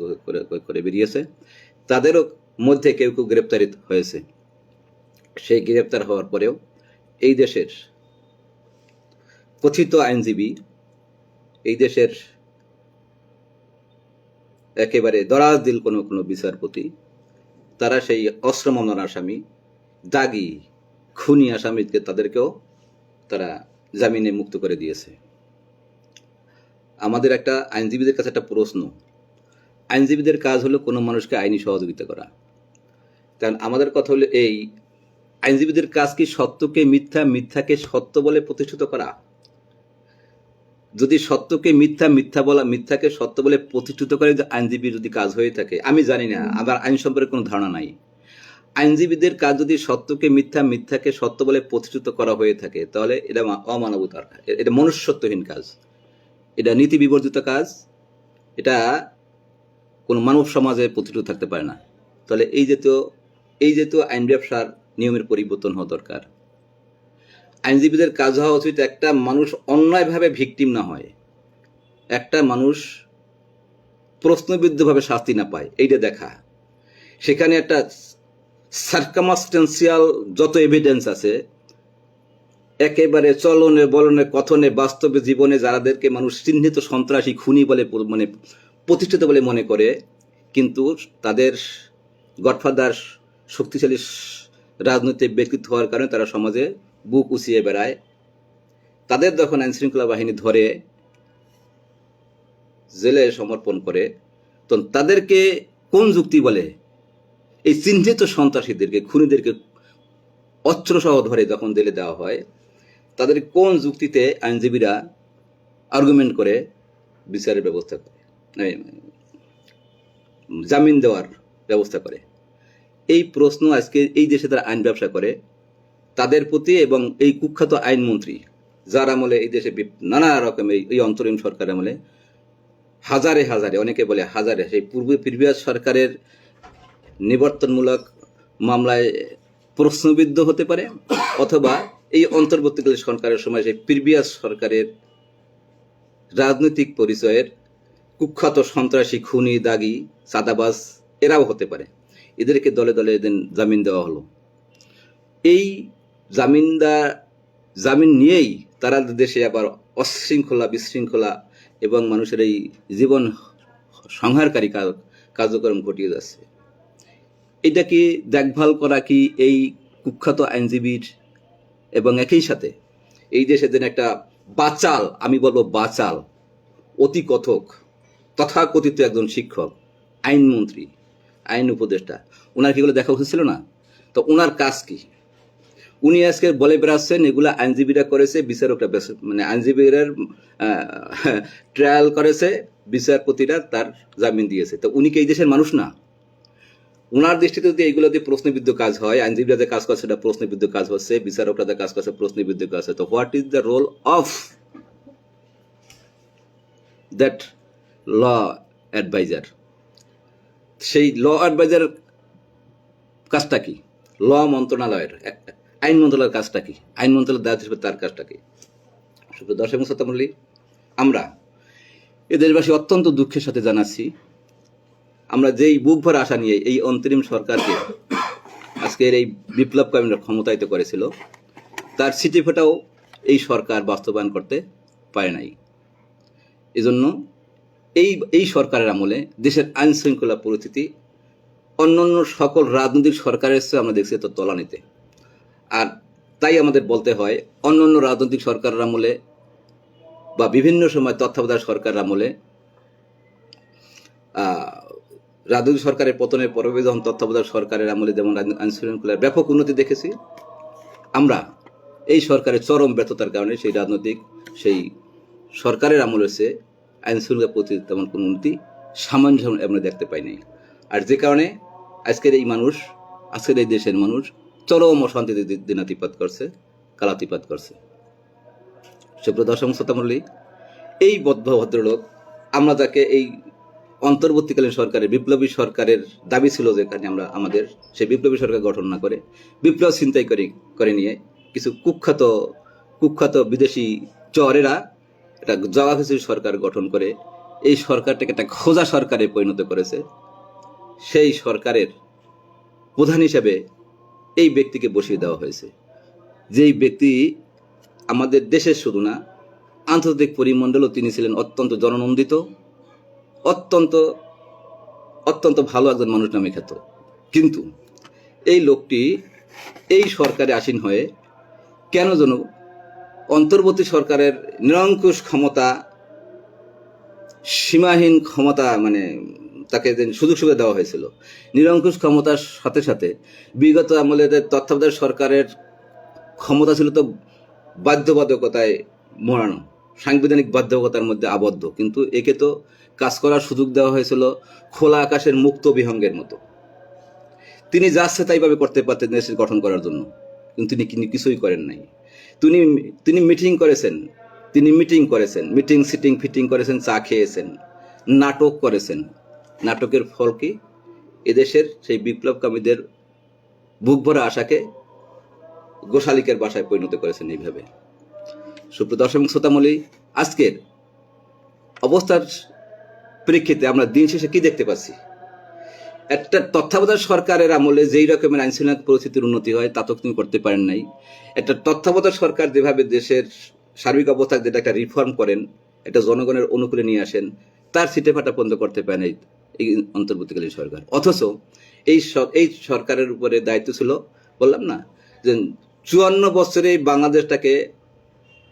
করে বেরিয়েছে। তাদেরও মধ্যে কেউ কেউ গ্রেপ্তারিত হয়েছে। সেই গ্রেপ্তার হওয়ার পরেও এই দেশের কথিত আইনজীবী, এই দেশের একেবারে দরাজ দিল কোনো কোনো বিচারপতি, তারা সেই অস্ত্র মামলার আসামি, দাগি খুনি আসামিকে তাদেরকেও তারা জামিনে মুক্ত করে দিয়েছে। আমাদের একটা আইনজীবীদের কাছে একটা প্রশ্ন, আইনজীবীদের কাজ হলো কোনো মানুষকে আইনি সহযোগিতা করা। কারণ আমাদের কথা হলো এই, আইনজীবীদের কাজ কি সত্যকে মিথ্যা, মিথ্যাকে সত্য বলে প্রতিষ্ঠিত করা? যদি সত্যকে মিথ্যা, মিথ্যাকে সত্য বলে প্রতিষ্ঠিত করে আইনজীবীর যদি কাজ হয়ে থাকে, আমি জানি না, আমার আইন সম্পর্কে কোনো ধারণা নাই। আইনজীবীদের কাজ যদি সত্যকে মিথ্যা, মিথ্যাকে সত্য বলে প্রতিষ্ঠিত করা হয়ে থাকে, তাহলে এটা অমানবতার, এটা মনুষ্যত্বহীন কাজ, এটা নীতি বিবর্জিত কাজ, এটা কোনো মানব সমাজে প্রতিষ্ঠিত থাকতে পারে না। তাহলে এই জাতীয় আইন ব্যবসার নিয়মের পরিবর্তন হওয়া দরকার। আইনজীবীদের কাজ হওয়া উচিত একটা মানুষ অন্যায়ভাবে ভিকটিম না হয়, একটা মানুষ প্রশ্নবিদ্ধভাবে শাস্তি না পায়, এইটা দেখা। সেখানে একটা সার্কামস্টেন্সিয়াল যত এভিডেন্স আছে, একেবারে চলনে বলনে কথনে বাস্তবে জীবনে যারাদেরকে মানুষ চিহ্নিত সন্ত্রাসী খুনি বলে মানে প্রতিষ্ঠিত বলে মনে করে, কিন্তু তাদের গডফাদার শক্তিশালী রাজনৈতিক ব্যক্তিত্ব হওয়ার কারণে তারা সমাজে বুক উঁচিয়ে বেড়ায়, তাদের যখন আইনশৃঙ্খলা বাহিনী ধরে জেলে সমর্পণ করে, তখন তাদেরকে কোন যুক্তি বলে এই চিহ্নিত সন্ত্রাসীদেরকে, খুনিদেরকে অস্ত্রসহ ধরে যখন জেলে দেওয়া হয়, তাদের কোন যুক্তিতে আইনজীবীরা আর্গুমেন্ট করে বিচারের ব্যবস্থা করে, জামিন দেওয়ার ব্যবস্থা করে? এই প্রশ্ন আজকে এই দেশে তারা আইন ব্যবসা করে তাদের প্রতি, এবং এই কুখ্যাত আইনমন্ত্রী যার আমলে এই দেশে নানা রকমের এই অন্তরীণ সরকার আমলে হাজারে হাজারে, অনেকে বলে হাজারে, সেই প্রিভিয়াস সরকারের নিবর্তনমূলক মামলায় প্রশ্নবিদ্ধ হতে পারে, অথবা এই অন্তর্বর্তীকালীন সরকারের সময় সেই প্রিভিয়াস সরকারের রাজনৈতিক পরিচয়ের কুখ্যাত সন্ত্রাসী, খুনি, দাগি, চাঁদাবাজ এরাও হতে পারে। এদেরকে দলে দলে জামিন দেওয়া হলো। এই জামিন নিয়েই তারা দেশে আবার অশৃঙ্খলা, বিশৃঙ্খলা এবং মানুষের এই জীবন সংহারকারী কার্যক্রম ঘটিয়ে যাচ্ছে। এটা কি দেখভাল করা কি এই কুখ্যাত আইনজীবীর, এবং একই সাথে এই দেশে যেন একটা বাচাল, আমি বলবো বাচাল, অতি কথক, তথাকথিত একজন শিক্ষক, আইনমন্ত্রী, আইন উপদেষ্টা, ওনার কি এগুলো দেখা উচিত ছিল না? তো ওনার কাজ কি? উনি আজকে বলে বেড়াচ্ছেন এগুলা আইনজীবীরা করেছে, বিচারকরা, মানে আইনজীবীরা ট্রায়াল করেছে, বিচারপতিরা তার জামিন দিয়েছে। তো উনি কি এই দেশের মানুষ না? ওনার দৃষ্টিতে যদি এইগুলো দিয়ে প্রশ্নবিদ্ধ কাজ হয়, আইনজীবীরা যে কাজ করছে এটা প্রশ্নবিদ্ধ কাজ হচ্ছে, বিচারকরা যে কাজ করছে প্রশ্নবিদ্ধ কাজ হচ্ছে, তো what is the role of that law adviser? সেই ল অ্যাডভাইজার কাজটা কি? ল মন্ত্রণালয়ের আইন মন্ত্রণালয়ের কাজটা কি, আইন মন্ত্রণালয়ের দায়িত্ব হিসেবে তার কাজটা কি? দর্শক এবং শ্রোতা মণ্ডলী, আমরা এ দেশবাসী অত্যন্ত দুঃখের সাথে জানাচ্ছি, আমরা যেই বুক ভরা আশা নিয়ে এই অন্তরিম সরকারকে আজকের এই বিপ্লবকামীরা ক্ষমতায়িত করেছিল, তার সিটি ফোটাও এই সরকার বাস্তবায়ন করতে পারে নাই। এজন্য এই সরকারের আমলে দেশের আইন শৃঙ্খলা পরিস্থিতি অন্যান্য সকল রাজনৈতিক সরকারের চেয়ে আমরা দেখছি এত তলানিতে। আর তাই আমাদের বলতে হয়, অন্যান্য রাজনৈতিক সরকারের আমলে বা বিভিন্ন সময় তত্ত্বাবধায়ক সরকারের আমলে, রাজনৈতিক সরকারের পতনের পরে যখন তত্ত্বাবধায়ক সরকারের আমলে যেমন আইন শৃঙ্খলার ব্যাপক উন্নতি দেখেছি, আমরা এই সরকারের চরম ব্যর্থতার কারণে সেই সরকারের আমলে এসে আইন শৃঙ্খলা প্রতি তেমন কোনো উন্নতি সামান্য আমরা দেখতে পাই নাই। আর যে কারণে আজকের এই দেশের মানুষ চরম অশান্তিতে দিনাতিপাত করছে, কালাতিপাত করছে। সুপ্রিয় দর্শক শ্রোতা মণ্ডলী, এই ভদ্রলোক, আমরা যাকে এই অন্তর্বর্তীকালীন সরকারের বিপ্লবী সরকারের দাবি ছিল, যেখানে আমরা আমাদের সেই বিপ্লবী সরকার গঠন না করে বিপ্লব ছিনতাই করে নিয়ে কিছু কুখ্যাত বিদেশি চরেরা একটা জগাখিচুড়ি সরকার গঠন করে এই সরকারটাকে একটা খোঁজা সরকারে পরিণত করেছে। সেই সরকারের প্রধান হিসেবে এই ব্যক্তিকে বসিয়ে দেওয়া হয়েছে, যেই ব্যক্তি আমাদের দেশের শুধু না, আন্তর্জাতিক পরিমণ্ডলেও তিনি ছিলেন অত্যন্ত জননন্দিত, অত্যন্ত ভালো একজন মানুষ নামে খ্যাত। কিন্তু এই লোকটি এই সরকারে আসীন হয়ে কেন যেন অন্তর্বর্তী সরকারের নিরঙ্কুশ ক্ষমতা, সীমাহীন ক্ষমতা, মানে তাকে যে সুযোগ সুবিধা দেওয়া হয়েছিল, নিরঙ্কুশ ক্ষমতার সাথে সাথে বিগত আমলে তত্ত্বাবধায়ক সরকারের ক্ষমতা ছিল তো বাধ্যবাধকতায় মোড়ানো, সাংবিধানিক বাধ্যবাধকতার মধ্যে আবদ্ধ, কিন্তু একে তো কাজ করার সুযোগ দেওয়া হয়েছিল খোলা আকাশের মুক্ত বিহঙ্গের মতো। তিনি যাচ্ছে তাইভাবে করতে পারতেন দেশের গঠন করার জন্য, কিন্তু তিনি কিছুই করেন নাই। তিনি মিটিং করেছেন, মিটিং সিটিং ফিটিং করেছেন, চা খেয়েছেন, নাটক করেছেন। নাটকের ফল কি? এদেশের সেই বিপ্লবকামীদের বুক ভরা আশাকে গোশালিকের বাসায় পরিণত করেছেন এইভাবে। সুপ্রিয় দর্শক শ্রোতা মণ্ডলী, আজকের অবস্থার প্রেক্ষিতে আমরা দিন শেষে কি দেখতে পাচ্ছি? একটা তত্ত্বাবধায়ক সরকারের আমলে যেই রকমের আইন শৃঙ্খলা পরিস্থিতির উন্নতি হয় তা তো তিনি করতে পারেন নাই। একটা তত্ত্বাবধায়ক সরকার যেভাবে দেশের সার্বিক অবস্থা যেটা একটা রিফর্ম করেন, এটা জনগণের অনুকূলে নিয়ে আসেন, তার সিটে ফাটা বন্ধ করতে পারেন এই অন্তর্বর্তীকালীন সরকার। অথচ এই সরকারের উপরে দায়িত্ব ছিল, বললাম না যে 54 বছরে বাংলাদেশটাকে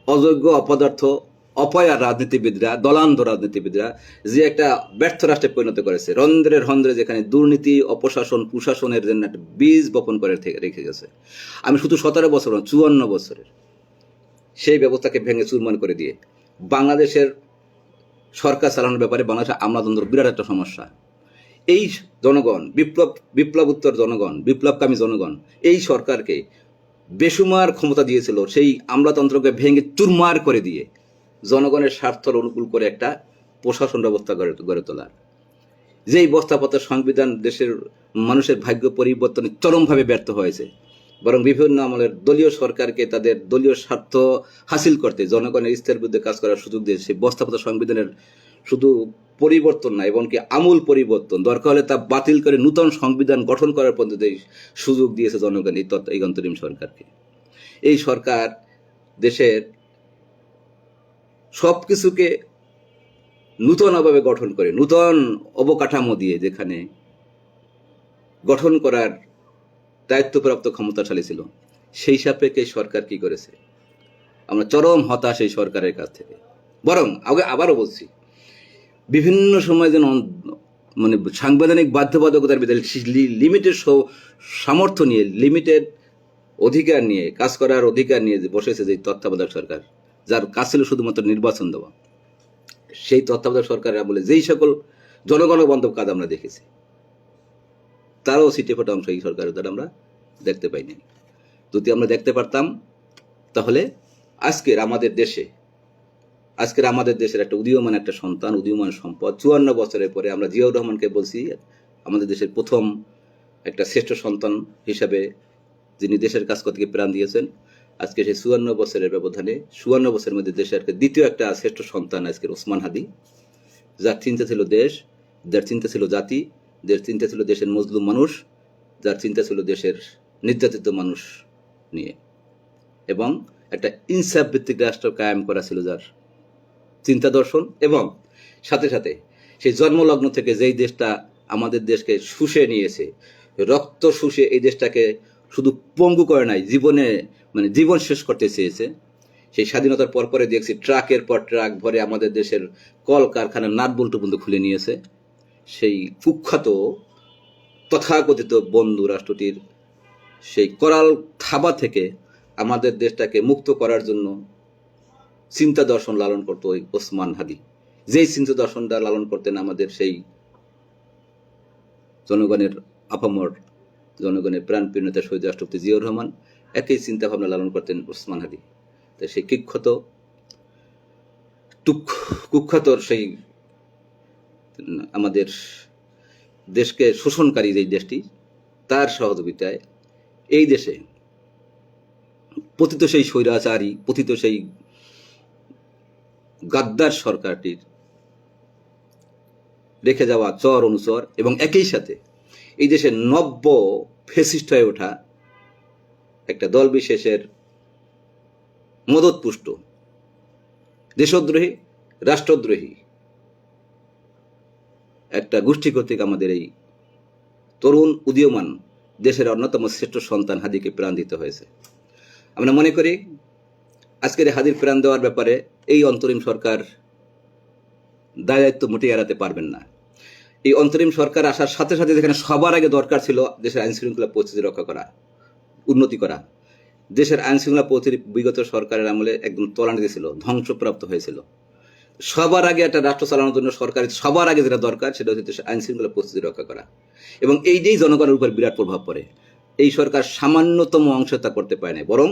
অযোগ্য, অপদার্থ, অপয়া রাজনীতিবিদরা, দলান্ধ রাজনীতিবিদরা যে একটা ব্যর্থ রাষ্ট্রে পরিণত করেছে, রন্ধ্রে যেখানে দুর্নীতি, অপশাসন, কুশাসনের জন্য একটা বীজ বপন করে রেখে গেছে। আমি শুধু 17 বছর, 54 বছরের সেই ব্যবস্থাকে ভেঙে চুরমার করে দিয়ে বাংলাদেশের সরকার চালানোর ব্যাপারে বাংলাদেশের আমলাতন্ত্র বিরাট একটা সমস্যা। এই জনগণ, বিপ্লবোত্তর জনগণ, বিপ্লবকামী জনগণ এই সরকারকে বেসুমার ক্ষমতা দিয়েছিল, সেই আমলাতন্ত্রকে ভেঙে চুরমার করে দিয়ে জনগণের স্বার্থের অনুকূল করে একটা প্রশাসন ব্যবস্থা গড়ে তোলার, যেই বস্তাপত্র সংবিধান দেশের মানুষের ভাগ্য পরিবর্তনে চরমভাবে ব্যর্থ হয়েছে। বরং বিভিন্ন আমলের দলীয় সরকারকে তাদের দলীয় স্বার্থ হাসিল করতে জনগণের ইচ্ছার বিরুদ্ধে কাজ করার সুযোগ দিয়ে সেই বস্তাপত্র সংবিধানের শুধু পরিবর্তন না, এবং কি আমূল পরিবর্তন, দরকার হলে তা বাতিল করে নূতন সংবিধান গঠন করার পদ্ধতি সুযোগ দিয়েছে জনগণ এই অন্তরিম সরকারকে। এই সরকার দেশের সব কিছুকে নূতনভাবে গঠন করে, নূতন অবকাঠামো দিয়ে যেখানে গঠন করার দায়িত্বপ্রাপ্ত ক্ষমতাশালী ছিল, সেই সাপেক্ষে সরকার কি করেছে? আমরা চরম হতাশ এই সরকারের কাছ থেকে। বরং আবারও বলছি, বিভিন্ন সময় যেন মানে সাংবিধানিক বাধ্যবাধকতার ভিতরে লিমিটেড সামর্থ্য নিয়ে, লিমিটেড অধিকার নিয়ে, কাজ করার অধিকার নিয়ে যে বসেছে যে তত্ত্বাবধায়ক সরকার, যার কাজ ছিল শুধুমাত্র নির্বাচন দেওয়া, সেই তত্ত্বাবধায়ক সরকারের আমলে যেই সকল জনগণ বান্ধব কাজ আমরা দেখেছি, তারও সিটে ফোটা অংশ এই সরকারের দ্বারা আমরা দেখতে পাইনি। যদি আমরা দেখতে পারতাম, তাহলে আজকের আমাদের দেশের একটা উদীয়মান একটা সন্তান, উদীয়মান সম্পদ, 54 বছরের পরে আমরা জিয়াউর রহমানকে বলছি আমাদের দেশের প্রথম একটা শ্রেষ্ঠ সন্তান হিসাবে যিনি দেশের কাজ করতে গিয়ে প্রাণ দিয়েছেন। আজকে সেই ৫৪ বছরের ব্যবধানে ৫৪ বছরের মধ্যে দেশের দ্বিতীয় একটা শ্রেষ্ঠ সন্তান আজকের ওসমান হাদি, যার চিন্তা ছিল দেশ, যার চিন্তা ছিল জাতি, যার চিন্তা ছিল দেশের মজলুম মানুষ, যার চিন্তা ছিল দেশের নির্যাতিত মানুষ নিয়ে, এবং একটা ইনসাফ ভিত্তিক রাষ্ট্র কায়েম করা ছিল যার চিন্তা দর্শন। এবং সাথে সাথে সেই জন্মলগ্ন থেকে যেই দেশটা আমাদের দেশকে শুষে নিয়েছে, রক্ত শুষে এই দেশটাকে শুধু পঙ্গু করে নাই, জীবনে মানে জীবন শেষ করতে চেয়েছে। সেই স্বাধীনতার পরে দেখছি ট্রাকের পর ট্রাক ভরে আমাদের দেশের কল কারখানার নাট বল্টু পর্যন্ত খুলে নিয়েছে। সেই কুখ্যাত তথাকথিত বন্ধু রাষ্ট্রটির সেই করাল থাবা থেকে আমাদের দেশটাকে মুক্ত করার জন্য চিন্তা দর্শন লালন করত ওই ওসমান হাদি। যেই চিন্তা দর্শনটা লালন করতেন আমাদের সেই জনগণের আপামর, জনগণের প্রাণপ্রিয় নেতা শহীদ রাষ্ট্রপতি জিয়াউর রহমান, একই চিন্তা ভাবনা লালন করতেন ওসমান হাদি। তাই সেই কুখ্যাত সেই আমাদের দেশকে শোষণকারী যেই দেশটি, তার সহযোগিতায় এই দেশে পতিত সেই স্বৈরাচারী, পতিত সেই গাদ্দার সরকারটির রেখে যাওয়া চর অনুচর, এবং একই সাথে এই দেশের নব্য ফেসিস্ট হয়ে ওঠা একটা দল বিশেষের মদতপুষ্ট দেশদ্রোহী, রাষ্ট্রদ্রোহী একটা গোষ্ঠী কর্তৃক আমাদের এই তরুণ উদীয়মান দেশের অন্যতম শ্রেষ্ঠ সন্তান হাদিকে প্রাণ দিতে হয়েছে। আমরা মনে করি আজকের হাদির প্রাণ দেওয়ার ব্যাপারে এই অন্তরিম সরকার দায়িত্ব মোটেই এড়াতে পারবেন না। এই অন্তরিম সরকার আসার সাথে সাথে যেখানে সবার আগে দরকার ছিল দেশের আইন শৃঙ্খলা পরিস্থিতি রক্ষা করা, উন্নতি করা, দেশের আইন শৃঙ্খলা পরিস্থিতি বিগত সরকারের আমলে একদম তলানিতে ছিল, ধ্বংসপ্রাপ্ত হয়েছিল। সবার আগে একটা রাষ্ট্র চালানোর জন্য সরকারের সবার আগে যেটা দরকার সেটা হচ্ছে আইন শৃঙ্খলা পরিস্থিতি রক্ষা করা, এবং এই যেই জনগণের উপর বিরাট প্রভাব পড়ে। এই সরকার সামান্যতম অংশ তা করতে পারে না, বরং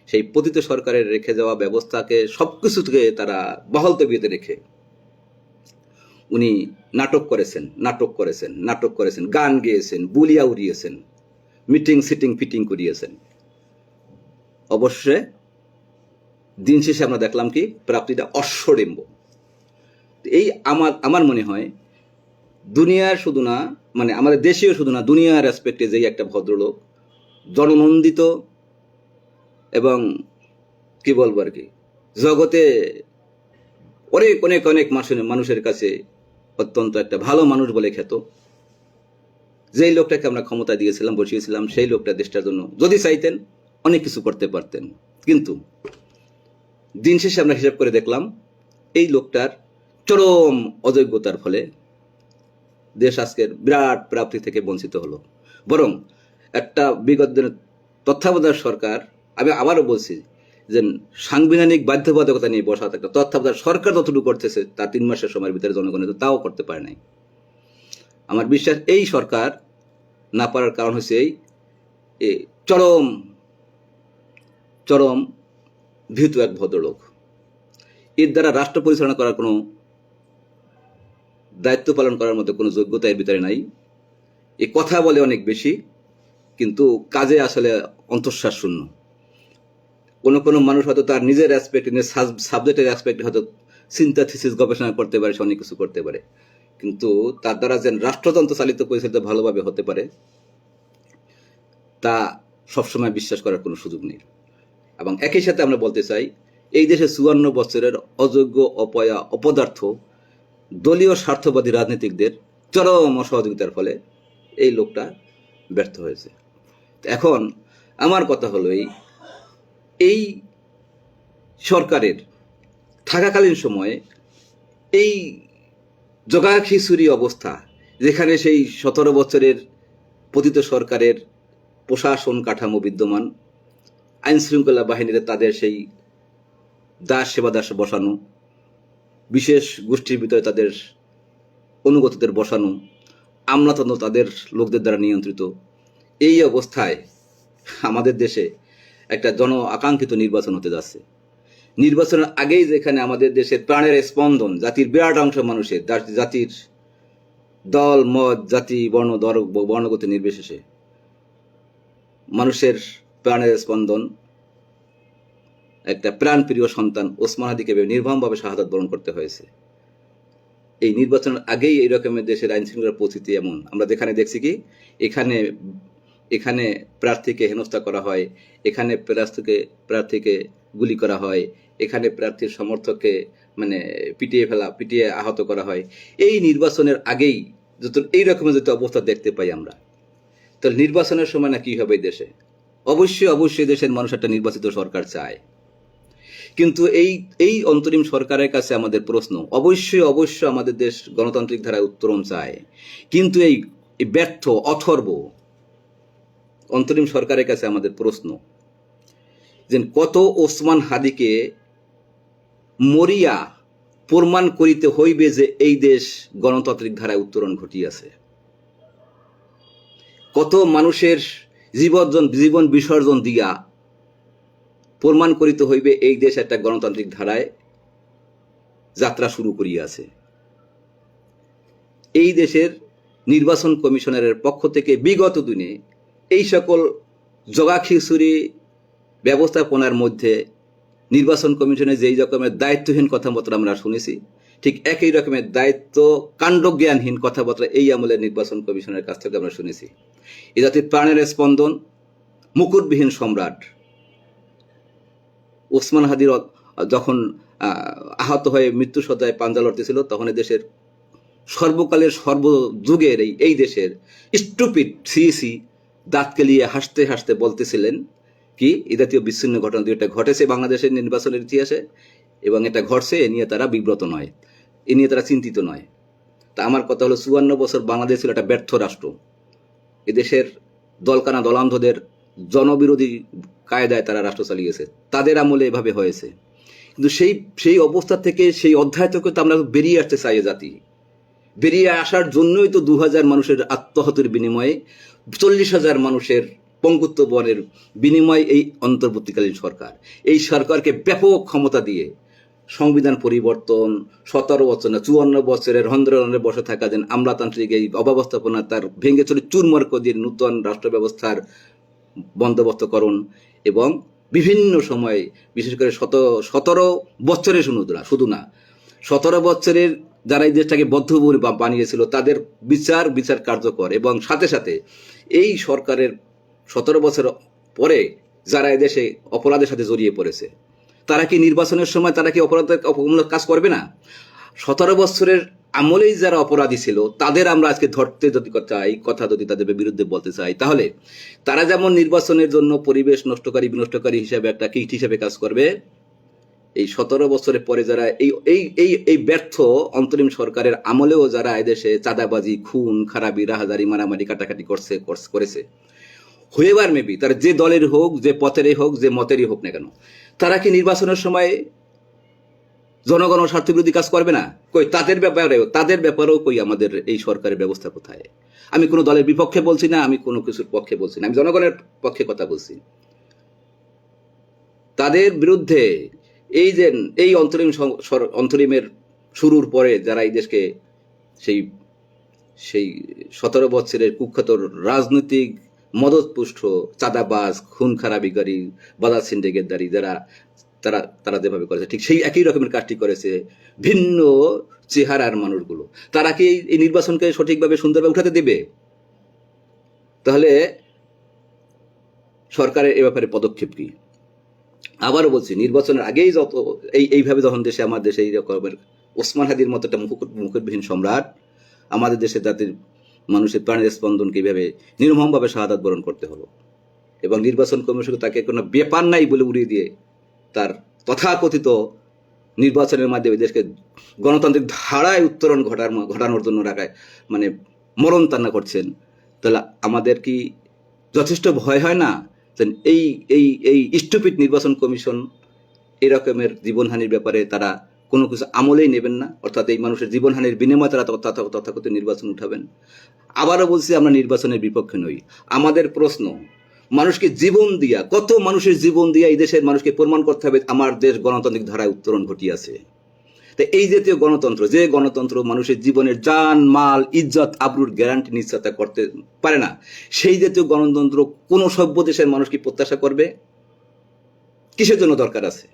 সেই পতিত সরকারের রেখে যাওয়া ব্যবস্থাকে সবকিছু থেকে তারা বহাল তবিয়তে রেখে উনি নাটক করেছেন, গান গেয়েছেন, বুলিয়া উড়িয়েছেন, মিটিং সিটিং ফিটিং করিয়েছেন। অবশ্যই দিন শেষে আমরা দেখলাম কি প্রাপ্তিটা অশ্বডিম্ব। এই আমার মনে হয় দুনিয়ার শুধু না, মানে আমাদের দেশেও শুধু না, দুনিয়ার অ্যাসপেক্টে যেই একটা ভদ্রলোক, জননন্দিত এবং কি বলবো আর কি, জগতে অনেক অনেক অনেক মানুষের কাছে অত্যন্ত একটা ভালো মানুষ বলে খ্যাত, যেই লোকটাকে আমরা ক্ষমতা দিয়েছিলাম, বসিয়েছিলাম, সেই লোকটা দেশটার জন্য যদি চাইতেন অনেক কিছু করতে পারতেন। কিন্তু দিন শেষে আমরা হিসাব করে দেখলাম এই লোকটার চরম অযোগ্যতার ফলে দেশ আজকের বিরাট প্রাপ্তি থেকে বঞ্চিত হলো। বরং একটা বিগত দিনের তত্ত্বাবধায়ক সরকার, আমি আবারও বলছি যে সাংবিধানিক বাধ্যবাধকতা নিয়ে বসা একটা তত্ত্বাবধায়ক সরকার যতটুকু করতেছে তার ৩ মাসের সময়ের ভিতরে জনগণের তাও করতে পারে নাই। আমার বিশ্বাস এই সরকার না পারার কারণ হচ্ছে এই চরম চরম ভীতু এক ভদ্রলোক। এর দ্বারা রাষ্ট্র পরিচালনা করার কোনো দায়িত্ব পালন করার মতো কোনো যোগ্যতা এর ভিতরে নাই। এই কথা বলে অনেক বেশি, কিন্তু কাজে আসলে অন্তঃশ্বাস শূন্য। কোনো মানুষ হয়তো তার নিজের অ্যাসপেক্ট, সাবজেক্টের অ্যাসপেক্ট হয়তো চিন্তা থিসিস গবেষণা করতে পারে, সে অনেক কিছু করতে পারে, কিন্তু তার দ্বারা যে রাষ্ট্রতন্ত্র চালিত পরিচালিত ভালোভাবে হতে পারে তা সবসময় বিশ্বাস করার কোনো সুযোগ নেই। এবং একই সাথে আমরা বলতে চাই এই দেশে ৫৪ বছরের অযোগ্য, অপয়া, অপদার্থ দলীয় স্বার্থবাদী রাজনীতিকদের চরম অসহযোগিতার ফলে এই লোকটা ব্যর্থ হয়েছে। এখন আমার কথা হলো এই সরকারের থাকাকালীন সময়ে এই জগাখিচুড়ি অবস্থা, যেখানে সেই ১৭ বছরের পতিত সরকারের প্রশাসন কাঠামো বিদ্যমান, আইন শৃঙ্খলা বাহিনীতে তাদের সেই দাস সেবা দাস বসানো, বিশেষ গোষ্ঠীর ভিতরে তাদের অনুগতদের বসানো, আমলাতন্ত্র তাদের লোকদের দ্বারা নিয়ন্ত্রিত, এই অবস্থায় আমাদের দেশে একটা জন আকাঙ্ক্ষিত নির্বাচন হতে যাচ্ছে। নির্বাচনের আগেই যেখানে আমাদের দেশের প্রাণের স্পন্দন, জাতির বিরাট অংশ মানুষের, জাতির দল মত, জাতি বর্ণগত নির্বিশেষে মানুষের প্রাণের স্পন্দন, একটা প্রাণপ্রিয় সন্তান ওসমান হাদিকে নির্মমভাবে শাহাদাত বরণ করতে হয়েছে। এই নির্বাচনের আগেই এই রকমের দেশের আইন শৃঙ্খলার পরিস্থিতি এমন, আমরা যেখানে দেখছি কি এখানে এখানে প্রার্থীকে হেনস্থা করা হয়, এখানে প্রার্থীকে গুলি করা হয়, এখানে প্রার্থীর সমর্থককে মানে পিটিয়ে আহত করা হয়। এই নির্বাচনের আগেই যত এই রকমের যত অবস্থা দেখতে পাই আমরা, তাহলে নির্বাচনের সময় না কি হবে দেশে? অবশ্যই দেশের মানুষ একটা নির্বাচিত সরকার চায়, কিন্তু এই অন্তরিম সরকারের কাছে আমাদের প্রশ্ন, অবশ্যই আমাদের দেশ গণতান্ত্রিক ধারায় উত্তরণ চায়, কিন্তু এই ব্যর্থ অথর্ব অন্তরিম সরকারের কাছে আমাদের প্রশ্ন যে কত ওসমান হাদিকে মরিয়া প্রমাণ করিতে হইবে যে এই দেশ গণতান্ত্রিক ধারায় উত্তরণ ঘটিয়াছে। কত মানুষের জীবন বিসর্জন দিয়া প্রমাণ করিতে হইবে এই দেশ একটা গণতান্ত্রিক ধারায় যাত্রা শুরু করিয়াছে। এই দেশের নির্বাচন কমিশনারের পক্ষ থেকে বিগত দিনে এই সকল জগাখিচুড়ি ব্যবস্থাপনার মধ্যে নির্বাচন কমিশনের যেই রকমের দায়িত্বহীন কথাবার্তা আমরা শুনেছি, ঠিক একই রকমের দায়িত্ব কাণ্ডজ্ঞানহীন কথাবার্তা এই আমলের নির্বাচন কমিশনের কাছ থেকে আমরা শুনেছি। এ জাতির প্রাণের স্পন্দন, মুকুটবিহীন সম্রাট ওসমান হাদির যখন আহত হয়ে মৃত্যুসজ্জায় পাঞ্জা লড়তেছিল, তখন দেশের সর্বকালের সর্বযুগের এই দেশের স্টুপিড সিইসি দাঁত কেলিয়ে হাসতে হাসতে বলতেছিলেন কি এ জাতীয় বিচ্ছিন্ন ঘটনা দুইটা ঘটেছে বাংলাদেশের নির্বাচনের ইতিহাসে, এবং এটা ঘটছে এ নিয়ে তারা বিব্রত নয়, এ নিয়ে তারা চিন্তিত নয়। তা আমার কথা হলো 54 বছর বাংলাদেশ ছিল একটা ব্যর্থ রাষ্ট্র। এদেশের দলকানা দলান্ধদের জনবিরোধী কায়দায় তারা রাষ্ট্র চালিয়েছে, তাদের আমলে এভাবে হয়েছে। কিন্তু সেই অবস্থা থেকে, সেই অধ্যায় থেকে তো আমরা বেরিয়ে আসতে চাই। জাতি বেরিয়ে আসার জন্যই তো 2000 মানুষের আত্মহত্যের বিনিময়ে 40,000 মানুষের পঙ্গুত্ব বনের বিনিময়ে এই অন্তর্বর্তীকালীন সরকার, এই সরকারকে ব্যাপক ক্ষমতা দিয়ে সংবিধান পরিবর্তন, 17 বছর না 54 বছরের হন্দ্রনে বসে থাকা যেন আমলাতান্ত্রিক এই অব্যবস্থাপনা তার ভেঙে চলে চুরমার দিয়ে নূতন রাষ্ট্র ব্যবস্থার বন্দোবস্তকরণ, এবং বিভিন্ন সময় বিশেষ করে 17 বছরের শুধু না 17 বছরের যারা এই দেশটাকে বদ্ধভূমি বানিয়েছিল তাদের বিচার কার্যকর, এবং সাথে সাথে এই সরকারের 17 বছর পরে যারা এদেশে অপরাধের সাথে জড়িয়ে পড়েছে, তারা কি নির্বাচনের সময় তারা কি অপরাধের কাজ করবে না? 17 বছরের আমলেই যারা অপরাধী ছিল তাদের আমরা আজকে ধরতে যদি চাই, কথা যদি তাদের বিরুদ্ধে বলতে চাই, তাহলে তারা যেমন নির্বাচনের জন্য পরিবেশ বিনষ্টকারী হিসাবে একটা কীট হিসাবে কাজ করবে, এই 17 বছরের পরে যারা এই ব্যর্থ অন্তরিম সরকারের আমলেও যারা এদেশে চাঁদাবাজি, খুন খারাপি, রাহাজারি, মারামারি, কাটাকাটি করেছে, হয়েবার মেবি তারা যে দলের হোক, যে পথেরই হোক, যে মতেরই হোক না কেন, তারা কি নির্বাচনের সময় জনগণ স্বার্থবিরোধী কাজ করবে না? কই তাদের ব্যাপারেও কই আমাদের এই সরকারের ব্যবস্থা কোথায়? আমি কোনো দলের বিপক্ষে বলছি না, আমি কোনো কিছুর পক্ষে বলছি না, আমি জনগণের পক্ষে কথা বলছি। তাদের বিরুদ্ধে এই অন্তরিমের শুরুর পরে যারা এই দেশকে সেই 17 বছরের কুখ্যাত রাজনৈতিক মদতপুষ্ট চাঁদাবাজ, খুন খারাপিকারী, বাজার সিন্ডিকেটদারি তারা যেভাবে করেছে, ঠিক সেই একই রকমের কাজটি করেছে ভিন্ন চেহারার মানুষগুলো। তারা কি এই নির্বাচনকে সঠিকভাবে সুন্দরভাবে উঠাতে দেবে? তাহলে সরকারের এ ব্যাপারে পদক্ষেপ কি? আবারও বলছি, নির্বাচনের আগেই এইভাবে যখন আমার দেশে এই রকমের ওসমান হাদির মতো একটা মুকুটবিহীন সম্রাট আমাদের দেশের জাতির মানুষের প্রাণের স্পন্দনকে এইভাবে নির্মমভাবে শাহাদাত বরণ করতে হলো, এবং নির্বাচন কমিশন তাকে কোনো ব্যাপার নাই বলে উড়িয়ে দিয়ে তার তথাকথিত নির্বাচনের মাধ্যমে দেশকে গণতান্ত্রিক ধারায় উত্তরণ ঘটানোর জন্য রাখায় মরণ তান্না করছেন। তাহলে আমাদের কি যথেষ্ট ভয় হয় না এই স্টুপিড নির্বাচন কমিশন এই রকমের জীবনহানির ব্যাপারে তারা কোনো কিছু আমলেই নেবেন না, অর্থাৎ এই মানুষের জীবনহানির বিনিময়ে তারা তথাকথিত নির্বাচন উঠাবেন? আবারও বলছি, আমরা নির্বাচনের বিপক্ষে নই। আমাদের প্রশ্ন, মানুষকে জীবন দিয়া, কত মানুষের জীবন দিয়া এই দেশের মানুষকে প্রমাণ করতে হবে আমার দেশ গণতান্ত্রিক ধারায় উত্তরণ ঘটিয়াছে। তো এই জাতীয় গণতন্ত্র, যে গণতন্ত্র মানুষের জীবনের জান মাল ইজ্জত আবরুর গ্যারান্টি নিশ্চয়তা করতে পারে না, সেই জাতীয় গণতন্ত্র কোন সভ্য দেশের মানুষ কি প্রত্যাশা করবে? কিসের জন্য দরকার আছে?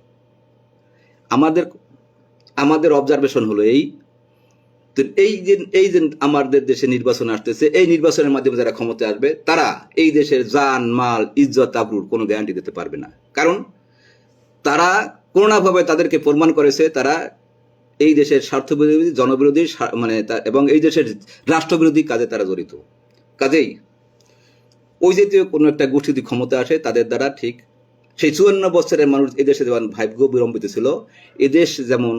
আমাদের আমাদের অবজারভেশন হলো এই যে আমাদের দেশে নির্বাচন আসতেছে, এই নির্বাচনের মাধ্যমে যারা ক্ষমতায় আসবে তারা এই দেশের জান মাল ইজ্জত আবরুর কোনো গ্যারান্টি দিতে পারবে না। কারণ তারা কোনো না ভাবে তাদেরকে প্রমাণ করেছে তারা এই দেশের স্বার্থবিরোধী, জনবিরোধী, মানে এবং এই দেশের রাষ্ট্রবিরোধী কাজে তারা জড়িত। কাজেই ওই জাতীয় কোনো একটা গোষ্ঠী যদি ক্ষমতা আসে, তাদের দ্বারা ঠিক সেই 54 বছরের মানুষ এদেশে যেমন ভাগ্য বিলম্বিত ছিল, এদেশ যেমন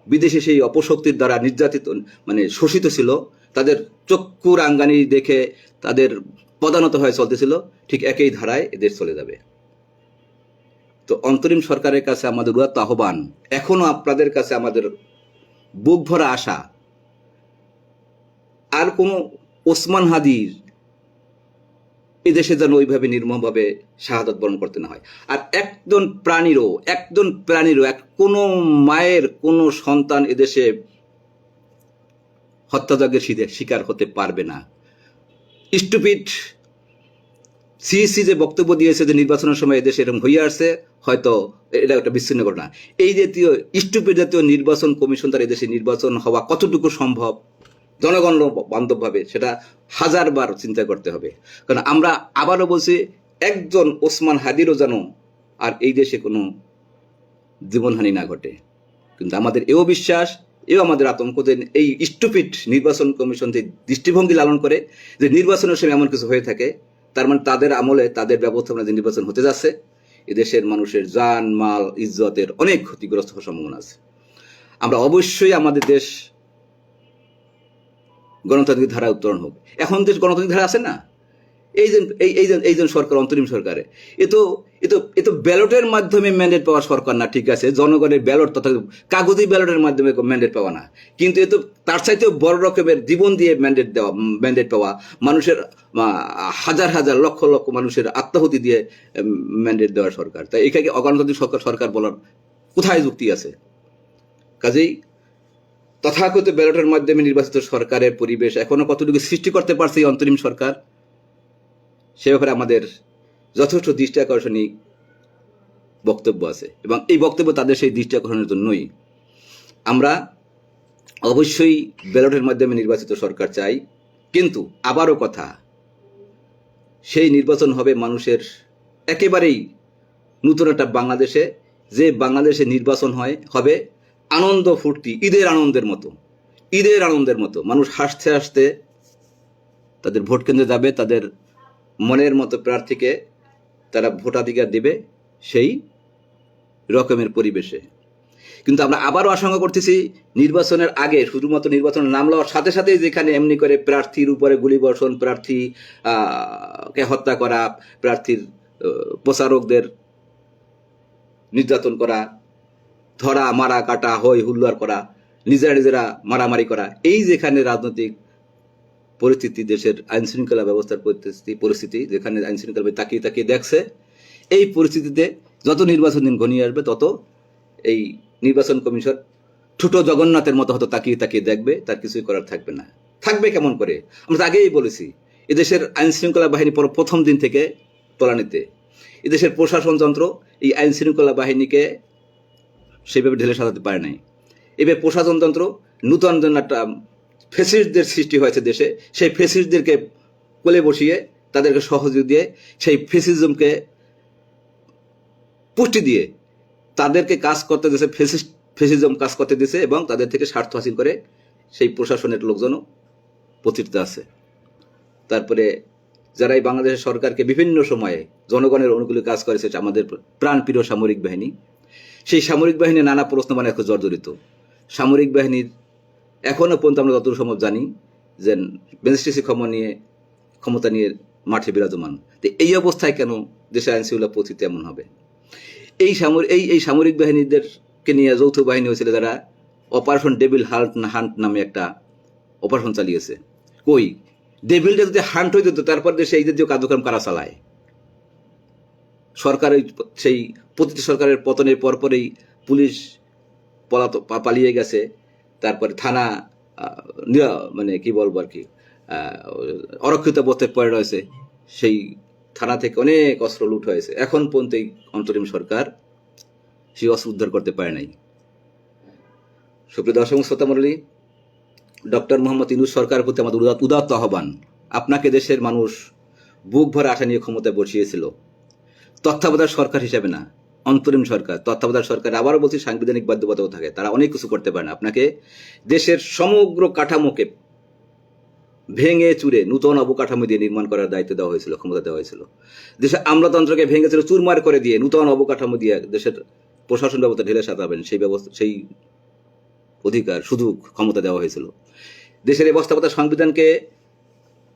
বিদেশে সেই অপশক্তির দ্বারা নির্যাতিত মানে শোষিত ছিল, তাদের চক্ষু রাঙ্গানি দেখে তাদের পদানত হয়ে চলতেছিল, ঠিক একই ধারায় এদেশ চলে যাবে। তো অন্তরিম সরকারের কাছে আমাদের উদাত্ত আহ্বান, এখনো আপনাদের কাছে আমাদের বুক ভরা আশা, আর কোনো ওসমান হাদির এদেশে যেন ওইভাবে নির্মমভাবে শাহাদত বরণ করতে না হয়। আর একজন প্রাণীরও কোনো মায়ের কোনো সন্তান এদেশে হত্যাযজ্ঞের শিকার হতে পারবে না। স্টুপিড সিইসি যে বক্তব্য দিয়েছে যে নির্বাচনের সময় এদেশে এরকম হয়ে আসছে, হয়তো এটা একটা বিচ্ছিন্ন ঘটনা। এই জাতীয় স্টুপিড জাতীয় নির্বাচন কমিশন তার এদেশে নির্বাচন হওয়া কতটুকু সম্ভব জনগণ বান্ধবভাবে, সেটা হাজারবার চিন্তা করতে হবে। কারণ আমরা আবারও বলছি, একজন ওসমান হাদিরও যেন আর এই দেশে কোনো জীবনহানি না ঘটে। কিন্তু আমাদের এও বিশ্বাস, এও আমাদের আতঙ্ক যে এই স্টুপিড নির্বাচন কমিশন যে দৃষ্টিভঙ্গি লালন করে যে নির্বাচনের সময় এমন কিছু হয়ে থাকে, তার মানে তাদের আমলে, তাদের ব্যবস্থাপনা যে নির্বাচন হতে যাচ্ছে, এদেশের মানুষের জান মাল ইজ্জতের অনেক ক্ষতিগ্রস্ত হওয়ার সম্ভাবনা আছে। আমরা অবশ্যই আমাদের দেশ গণতান্ত্রিক ধারা উত্তরণ হোক। এখন দেশ গণতান্ত্রিক ধারা আছে না, এই যে সরকার, অন্তরিম সরকারে, এ তো ব্যালটের মাধ্যমে ম্যান্ডেট পাওয়া সরকার না, ঠিক আছে, জনগণের ব্যালট তথা কাগজি ব্যালটের মাধ্যমে ম্যান্ডেট পাওয়া না, কিন্তু এ তো তার চাইতেও বড় রকমের জীবন দিয়ে ম্যান্ডেট পাওয়া, মানুষের হাজার হাজার লক্ষ লক্ষ মানুষের আত্মাহুতি দিয়ে ম্যান্ডেট দেওয়া সরকার। তাই এখানে অগণতান্ত্রিক সরকার বলার কোথায় যুক্তি আছে? কাজেই তথাকথিত ব্যালটের মাধ্যমে নির্বাচিত সরকারের পরিবেশ এখনো কতটুকু সৃষ্টি করতে পারছে এই অন্তরিম সরকার, সে ব্যাপারে আমাদের যথেষ্ট দৃষ্টি আকর্ষণী বক্তব্য আছে, এবং এই বক্তব্য তাদের সেই দৃষ্টি আকর্ষণের জন্যই আমরা অবশ্যই ব্যালটের মাধ্যমে নির্বাচিত সরকার চাই। কিন্তু আবারও কথা, সেই নির্বাচন হবে মানুষের একেবারেই নতুন একটা বাংলাদেশে, যে বাংলাদেশে নির্বাচন হবে আনন্দ ফুর্তি, ঈদের আনন্দের মতো মানুষ হাসতে হাসতে তাদের ভোট কেন্দ্রে যাবে, তাদের মনের মতো প্রার্থীকে তারা ভোটাধিকার দিবে, সেই রকমের পরিবেশে। কিন্তু আমরা আবারও আশঙ্কা করতেছি, নির্বাচনের আগে শুধুমাত্র নির্বাচনের নাম লওয়ার সাথে সাথে যেখানে এমনি করে প্রার্থীর উপরে গুলিবর্ষণ, কে হত্যা করা, প্রার্থীর প্রচারকদের নির্যাতন করা, ধরা মারা কাটা, হই হুল্লোড় করা, নিজেরা মারামারি করা, এই যেখানে রাজনৈতিক পরিস্থিতি, দেশের আইন শৃঙ্খলা ব্যবস্থার পরিস্থিতি যেখানে আইন শৃঙ্খলা তাকিয়ে দেখছে, এই পরিস্থিতিতে যত নির্বাচন দিন ঘনিয়ে আসবে, তত এই নির্বাচন কমিশন ছোট জগন্নাথের মতো হয়তো তাকিয়ে দেখবে, তার কিছুই করার থাকবে না। থাকবে কেমন করে? আমরা আগেই বলেছি, এদেশের আইন শৃঙ্খলা বাহিনী প্রথম দিন থেকে তলানিতে, এদেশের প্রশাসনতন্ত্র এই আইন শৃঙ্খলা বাহিনীকে সেইভাবে ঢেলে সাজাতে পারে নাই। এবার প্রশাসনতন্ত্র নূতন একটা ফ্যাসিস্টদের সৃষ্টি হয়েছে দেশে, সেই ফ্যাসিস্টদেরকে কোলে বসিয়ে তাদেরকে সহযোগ দিয়ে সেই ফ্যাসিজমকে পুষ্টি দিয়ে তাদেরকে কাজ করতে দিয়েছে, ফ্যাসিজম কাজ করতে দিয়েছে, এবং তাদের থেকে স্বার্থ হাসিল করে সেই প্রশাসনের লোকজনও প্রতিষ্ঠিত আছে। তারপরে যারা এই বাংলাদেশের সরকারকে বিভিন্ন সময়ে জনগণের অনুকূলে কাজ করেছে, আমাদের প্রাণপ্রিয় সামরিক বাহিনী, সেই সামরিক বাহিনী নানা প্রশ্ন মানে এখন জর্জরিত। সামরিক বাহিনীর এখনো পর্যন্ত আমরা যতদূর সম্ভব জানি যে ম্যাজিস্ট্রেসি ক্ষমতা নিয়ে মাঠে বিরাজমান। তো এই অবস্থায় কেন দেশের আইন শৃঙ্খলা পরিস্থিতি এমন হবে? এই সামরিক বাহিনীদেরকে নিয়ে যৌথ বাহিনী হয়েছিল, যারা অপারেশন ডেভিল হান্ট নামে একটা অপারেশন চালিয়েছে। কই ডেভিলটা যদি হান্ট হয়ে যেত, তারপর দেশে এই জাতীয় কার্যক্রম কারা চালায়? সরকার সেই প্রতিটি সরকারের পতনের পরপরেই পুলিশ পালিয়ে গেছে, তারপরে থানা মানে কি বলবো আর কি অরক্ষিত অবস্থায় পড়ে রয়েছে, সেই থানা থেকে অনেক অস্ত্র লুট হয়েছে, এখন পর্যন্ত এই অন্তরিম সরকার সেই অস্ত্র উদ্ধার করতে পারে নাই। সুপ্রিয় দর্শক শ্রোতা মণ্ডলী, ডক্টর মোহাম্মদ ইউনূস সরকারের প্রতি আমাদের উদাত্ত আহ্বান, আপনাকে দেশের মানুষ বুক ভরা আশা নিয়ে ক্ষমতায় বসিয়েছিল, তত্ত্বাবধায়ক সরকার হিসেবে না, অন্তরিম সরকার। তত্ত্বাবধায়ক সরকার, আবারও বলছি, সাংবিধানিক বাধ্যবাধকতা থাকে, তারা অনেক কিছু করতে পারে না। আপনাকে দেশের সমগ্র কাঠামোকে ভেঙে চুরে নূতন অবকাঠামো দিয়ে নির্মাণ করার দায়িত্ব দেওয়া হয়েছিল, ক্ষমতা দেওয়া হয়েছিল। দেশের আমলাতন্ত্রকে ভেঙে চুরে চুরমার করে দিয়ে নূতন অবকাঠামো দিয়ে দেশের প্রশাসন ব্যবস্থা ঢেলে সাজাবেন, সেই ব্যবস্থা, সেই অধিকার, সুযোগ, ক্ষমতা দেওয়া হয়েছিল। দেশের এই বাস্তবতা সংবিধানকে,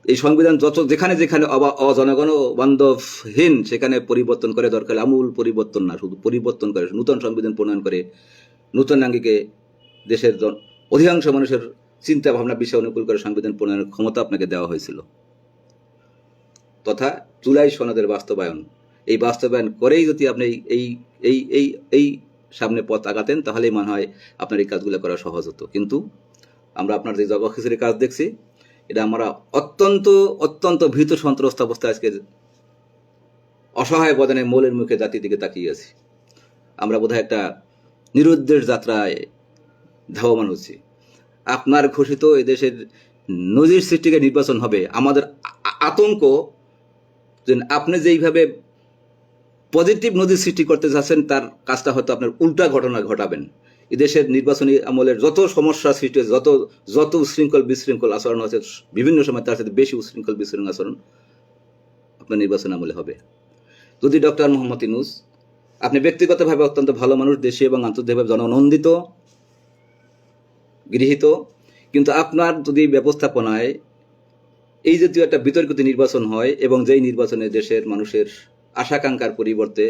এই সংবিধান যত যেখানে যেখানে অজনগণ বান্ধবহীন সেখানে পরিবর্তন করে, দরকার আমূল পরিবর্তন না, শুধু পরিবর্তন করে নূতন সংবিধান প্রণয়ন করে নূতন আঙ্গিকে দেশের অধিকাংশ মানুষের চিন্তা ভাবনা বিষয় অনুকূল করে সংবিধান প্রণয়নের ক্ষমতা আপনাকে দেওয়া হয়েছিল। তথা জুলাই সনদের বাস্তবায়ন, এই বাস্তবায়ন করেই যদি আপনি এই এই এই এই সামনে পথ আগাতেন, তাহলেই মনে হয় আপনার এই কাজগুলো করা সহজ হতো। কিন্তু আমরা আপনার যে জগৎ খিচুড়ির কাজ দেখছি, এটা আমরা অত্যন্ত অত্যন্ত ভীত সন্ত্রস্ত অবস্থায় আজকে অসহায় বদনে মৌলের মুখে জাতির দিকে তাকিয়ে আছি। আমরা বোধহয় একটা নিরুদ্দেশ যাত্রায় ধাবমান হচ্ছি। আপনার ঘোষিত এদেশের নজির সৃষ্টিকে নির্বাচন হবে, আমাদের আতঙ্ক যে আপনি যেইভাবে পজিটিভ নজির সৃষ্টি করতে যাচ্ছেন, তার কাজটা হয়তো আপনার উল্টা ঘটনা ঘটাবেন। এদেশের নির্বাচনী আমলের যত সমস্যা সৃষ্টি হয়েছে, যত উশৃঙ্খল বিশৃঙ্খল আচরণ হয়েছে বিভিন্ন সময়, তার সাথে বেশি উশৃঙ্খল বিশৃঙ্খল আচরণ আপনার নির্বাচন আমলে হবে। যদি ডক্টর মোহাম্মদ ইউনূস, আপনি ব্যক্তিগতভাবে অত্যন্ত ভালো মানুষ, দেশে এবং আন্তর্জাতিকভাবে জননন্দিত, গৃহীত, কিন্তু আপনার যদি ব্যবস্থাপনায় এই জাতীয় একটা বিতর্কিত নির্বাচন হয় এবং যেই নির্বাচনে দেশের মানুষের আশাকাঙ্ক্ষার পরিবর্তে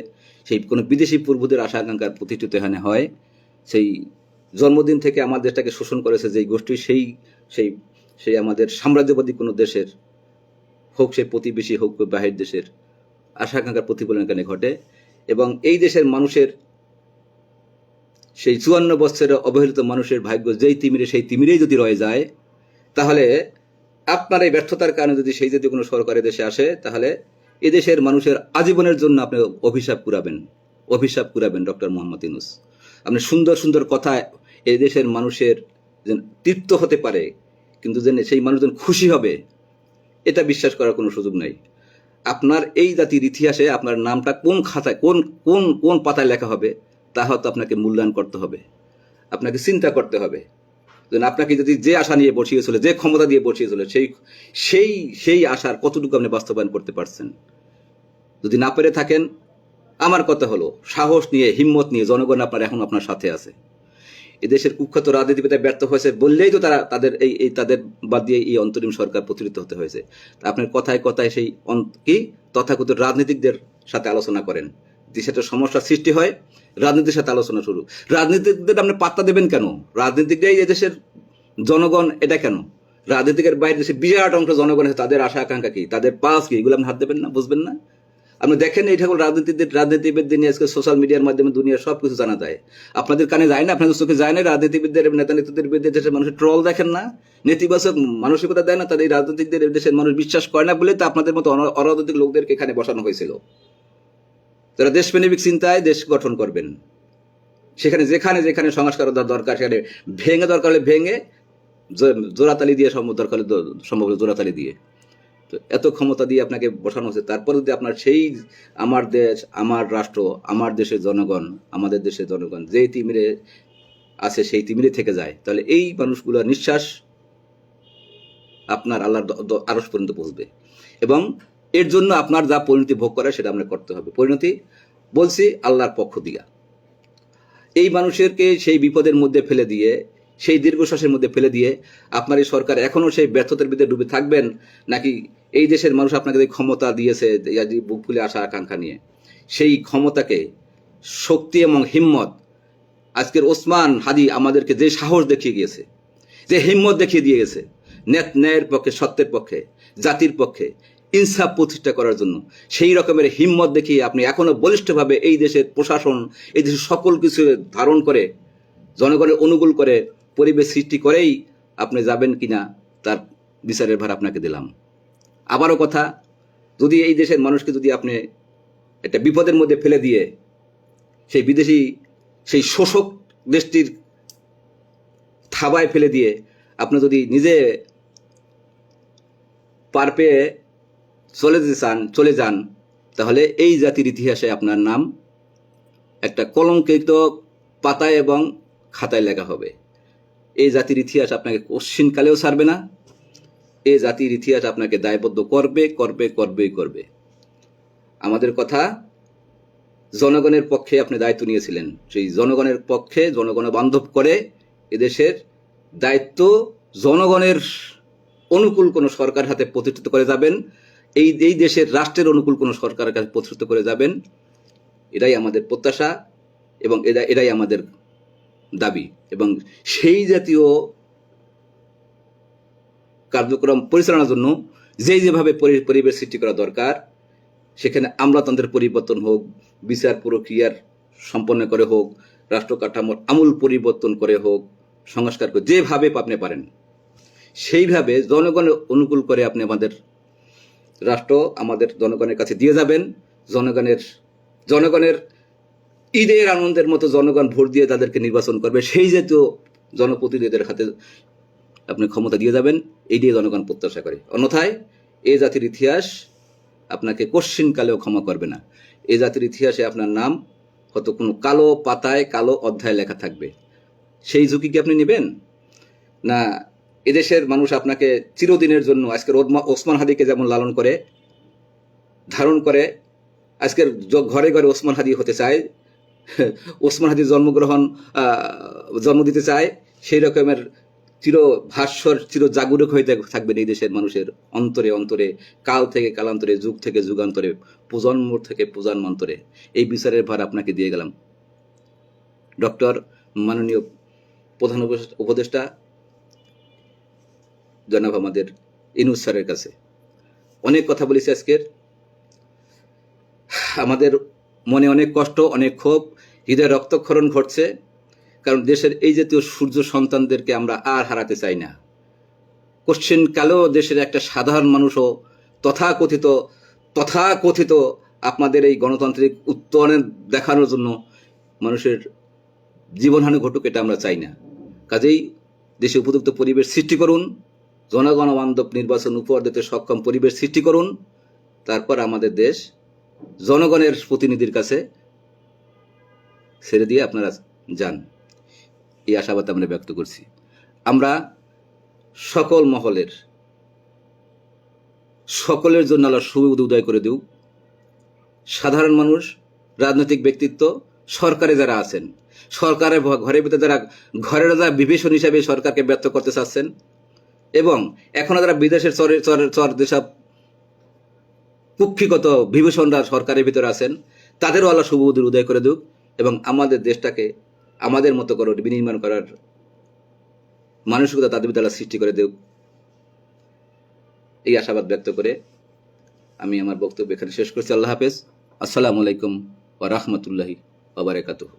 সেই কোনো বিদেশি প্রভুদের আশাকাঙ্ক্ষার প্রতিষ্ঠিত এখানে হয়, সেই জন্মদিন থেকে আমার দেশটাকে শোষণ করেছে যেই গোষ্ঠী, সেই সেই আমাদের সাম্রাজ্যবাদী কোনো দেশের হোক, সে প্রতিবেশী হোক, বাহির দেশের আশাকাঙ্ক্ষার প্রতিফলন এখানে ঘটে, এবং এই দেশের মানুষের সেই 54 বছরের অবহেলিত মানুষের ভাগ্য যেই তিমিরে সেই তিমিরেই যদি রয়ে যায়, তাহলে আপনার এই ব্যর্থতার কারণে যদি সেই জাতীয় কোনো সরকার দেশে আসে, তাহলে এদেশের মানুষের আজীবনের জন্য আপনি অভিশাপ কুড়াবেন ডক্টর মোহাম্মদ ইউনূস। আপনি সুন্দর সুন্দর কথা এই দেশের মানুষের তৃপ্ত হতে পারে, কিন্তু যেন সেই মানুষজন খুশি হবে, এটা বিশ্বাস করার কোনো সুযোগ নাই। আপনার এই জাতির ইতিহাসে আপনার নামটা কোন খাতায়, কোন কোন কোন পাতায় লেখা হবে, তা হয়তো আপনাকে মূল্যায়ন করতে হবে, আপনাকে চিন্তা করতে হবে। আপনাকে যদি যে আশা নিয়ে বসিয়েছিল, যে ক্ষমতা দিয়ে বসিয়েছিল, সেই আশার কতটুকু আপনি বাস্তবায়ন করতে পারছেন। যদি না পেরে থাকেন, আমার কথা হলো, সাহস নিয়ে, হিম্মত নিয়ে, জনগণ আপনার সাথে আছে। এদেশের কুখ্যাত রাজনীতিবিদরা ব্যর্থ হয়েছে বললেই তো তাদের বাদ দিয়ে এই অন্তরিম সরকার প্রতিষ্ঠিত হতে হয়েছে। আপনার কথায় কথায় সেই তথাকথিত রাজনীতিকদের সাথে আলোচনা করেন, দেশের সমস্যা সৃষ্টি হয়, রাজনীতির সাথে আলোচনা শুরু। রাজনীতিকদের আপনি পাত্তা দেবেন কেন? রাজনীতিকরাই এদেশের জনগণ, এটা কেন? রাজনীতিকের বাইরে দেশের বিরাট অংশ জনগণ আছে, তাদের আশা আকাঙ্ক্ষা কি, তাদের পাস কি, এগুলো আপনি হাত দেবেন না, বুঝবেন না? আপনি দেখেন এই ঠাকুর রাজনীতিবিদদের নিয়ে আজকে সোশ্যাল মিডিয়ার মাধ্যমে দুনিয়ার সবকিছু জানা যায়। আপনাদের কানে যায় না, আপনাদের চোখে যায় না? রাজনীতিবিদদের, নেতা নেত্রীদের বিরুদ্ধে দেশের মানুষের ট্রল দেখেন না, নেতিবাচক মানসিকতা দেয় না? তাদের এই রাজনীতিকদের দেশের মানুষ বিশ্বাস করে না বলে তো আপনাদের মতো অরাজনৈতিক লোকদেরকে এখানে বসানো হয়েছিল, যারা দেশপ্রেমিক চিন্তায় দেশ গঠন করবেন। সেখানে যেখানে যেখানে সংস্কার দরকার, সেখানে দরকার হলে ভেঙে, জোড়াতালি দিয়ে সম্ভব জোড়াতালি দিয়ে, তো এত ক্ষমতা দিয়ে আপনাকে বসানো হচ্ছে। তারপরে যদি আপনার সেই আমার দেশ, আমার রাষ্ট্র, আমার দেশের জনগণ, আমাদের দেশের জনগণ যেই তিমিরে আছে সেই তিমিরে থেকে যায়, তাহলে এই মানুষগুলোর নিঃশ্বাস আপনার আল্লাহর আরশ পর্যন্ত পৌঁছবে, এবং এর জন্য আপনার যা পরিণতি ভোগ করে সেটা আপনার করতে হবে। পরিণতি বলছি আল্লাহর পক্ষ দিয়া। এই মানুষেরকে সেই বিপদের মধ্যে ফেলে দিয়ে, সেই দীর্ঘশ্বাসের মধ্যে ফেলে দিয়ে আপনার এই সরকার এখনো সেই ব্যর্থতার ভিতরে ডুবে থাকবেন, নাকি এই দেশের মানুষ আপনাকে যে ক্ষমতা দিয়েছে বুক ফুলে আশা আকাঙ্ক্ষা নিয়ে, সেই ক্ষমতাকে শক্তি এবং হিম্মত, আজকের ওসমান হাদি আমাদেরকে যে সাহস দেখিয়ে গিয়েছে, যে হিম্মত দেখিয়ে দিয়ে গেছে ন্যায়ের পক্ষে, সত্যের পক্ষে, জাতির পক্ষে ইনসাফ প্রতিষ্ঠা করার জন্য, সেই রকমের হিম্মত দেখিয়ে আপনি এখনো বলিষ্ঠভাবে এই দেশের প্রশাসন, এই দেশের সকল কিছু ধারণ করে জনগণের অনুকূল করে পরিবেশ সৃষ্টি করেই আপনি যাবেন কিনা তার বিচারের ভার আপনাকে দিলাম। আবারও কথা, যদি এই দেশের মানুষকে যদি আপনি একটা বিপদের মধ্যে ফেলে দিয়ে সেই বিদেশি সেই শোষক দেশটির থাবায় ফেলে দিয়ে আপনি যদি নিজে পার পেয়ে চলে যান, তাহলে এই জাতির ইতিহাসে আপনার নাম একটা কলঙ্কিত পাতায় এবং খাতায় লেখা হবে। এই জাতির ইতিহাস আপনাকে কোশ্চিনকালেও ছাড়বে না। এই জাতির ইতিহাস আপনাকে দায়বদ্ধ করবে করবে করবেই করবে। আমাদের কথা, জনগণের পক্ষে আপনি দায়িত্ব নিয়েছিলেন, সেই জনগণের পক্ষে জনগণ বান্ধব করে এদেশের দায়িত্ব জনগণের অনুকূল কোনো সরকার হাতে প্রতিষ্ঠিত করে যাবেন, এই দেশের রাষ্ট্রের অনুকূল কোনো সরকারের কাছে প্রতিষ্ঠিত করে যাবেন। এটাই আমাদের প্রত্যাশা এবং এটাই আমাদের দাবি। এবং সেই জাতীয় কার্যক্রম পরিচালনার জন্য যেভাবে পরিবেশ সৃষ্টি করা দরকার, সেখানে আমলাতন্ত্রের পরিবর্তন হোক, বিচার প্রক্রিয়ার সম্পন্ন করে হোক, রাষ্ট্র কাঠামোর আমূল পরিবর্তন করে হোক, সংস্কার করে যেভাবে আপনি পারেন সেইভাবে জনগণের অনুকূল করে আপনি আমাদের রাষ্ট্র আমাদের জনগণের কাছে দিয়ে যাবেন। জনগণের ঈদের আনন্দের মতো জনগণ ভোট দিয়ে তাদেরকে নির্বাচন করবে, সেই জাতীয় জনপ্রতিনিধিদের হাতে আপনি ক্ষমতা দিয়ে যাবেন, এই দিয়ে জনগণ প্রত্যাশা করে। অন্যথায় এই জাতির ইতিহাস আপনাকে কোশ্চিনকালেও ক্ষমা করবে না। এই জাতির ইতিহাসে আপনার নাম হয়তো কোনো কালো পাতায় কালো অধ্যায় লেখা থাকবে। সেই ঝুঁকি কি আপনি নেবেন? না এদেশের মানুষ আপনাকে চিরদিনের জন্য আজকের ওসমান হাদিকে যেমন লালন করে ধারণ করে, আজকের ঘরে ঘরে ওসমান হাদি হতে চায়, ওসমান হাদির জন্ম দিতে চায়, সেই রকমের চির জাগরুক হয়ে থাকবেন এই দেশের মানুষের অন্তরে অন্তরে, কাল থেকে কালান্তরে, যুগ থেকে যুগান্তরে, প্রজন্ম থেকে প্রজন্মান্তরে। এই বিচারের ভার আপনাকে দিয়ে গেলাম। ডক্টর মাননীয় প্রধান উপদেষ্টা জনাব আমাদের ইউনূস স্যারের কাছে অনেক কথা বলেছি আজকের। আমাদের মনে অনেক কষ্ট, অনেক ক্ষোভ, হৃদয়ে রক্তক্ষরণ ঘটছে, কারণ দেশের এই জাতীয় সূর্য সন্তানদেরকে আমরা আর হারাতে চাই না। কোশ্চিনকালেও দেশের একটা সাধারণ মানুষও তথাকথিত আপনাদের এই গণতান্ত্রিক উত্তরণ দেখানোর জন্য মানুষের জীবনহানি ঘটুক, এটা আমরা চাই না। কাজেই দেশে উপযুক্ত পরিবেশ সৃষ্টি করুন, জনগণ বান্ধব নির্বাচন উপহার দিতে সক্ষম পরিবেশ সৃষ্টি করুন, তারপর আমাদের দেশ জনগণের প্রতিনিধির কাছে ছেড়ে দিয়ে আপনারা যান। এই আশাবাদ আমরা ব্যক্ত করছি। আমরা সকল মহলের সকলের জন্য আল্লাহ শুভ উদয় করে দেব। সাধারণ মানুষ, রাজনৈতিক ব্যক্তিত্ব, সরকারে যারা আছেন, সরকারের ঘরের ভিতরে যারা বিভীষণ হিসাবে সরকারকে ব্যর্থ করতে চাচ্ছেন, এবং এখনো যারা বিদেশের যেসব কুক্ষিগত বিভীষণরা সরকারের ভিতরে আছেন, তাদেরও আল্লাহ শুভ উদয় করে দেব এবং আমাদের দেশটাকে আমাদের মতো করে বিনির্মাণ করার মানসিকতা তাদের দ্বারা সৃষ্টি করে দেব। এই আশাবাদ ব্যক্ত করে আমি আমার বক্তব্য এখানে শেষ করছি। আল্লাহ হাফেজ। আসসালামু আলাইকুম ওয়া রাহমাতুল্লাহি ওয়া বারাকাতুহু।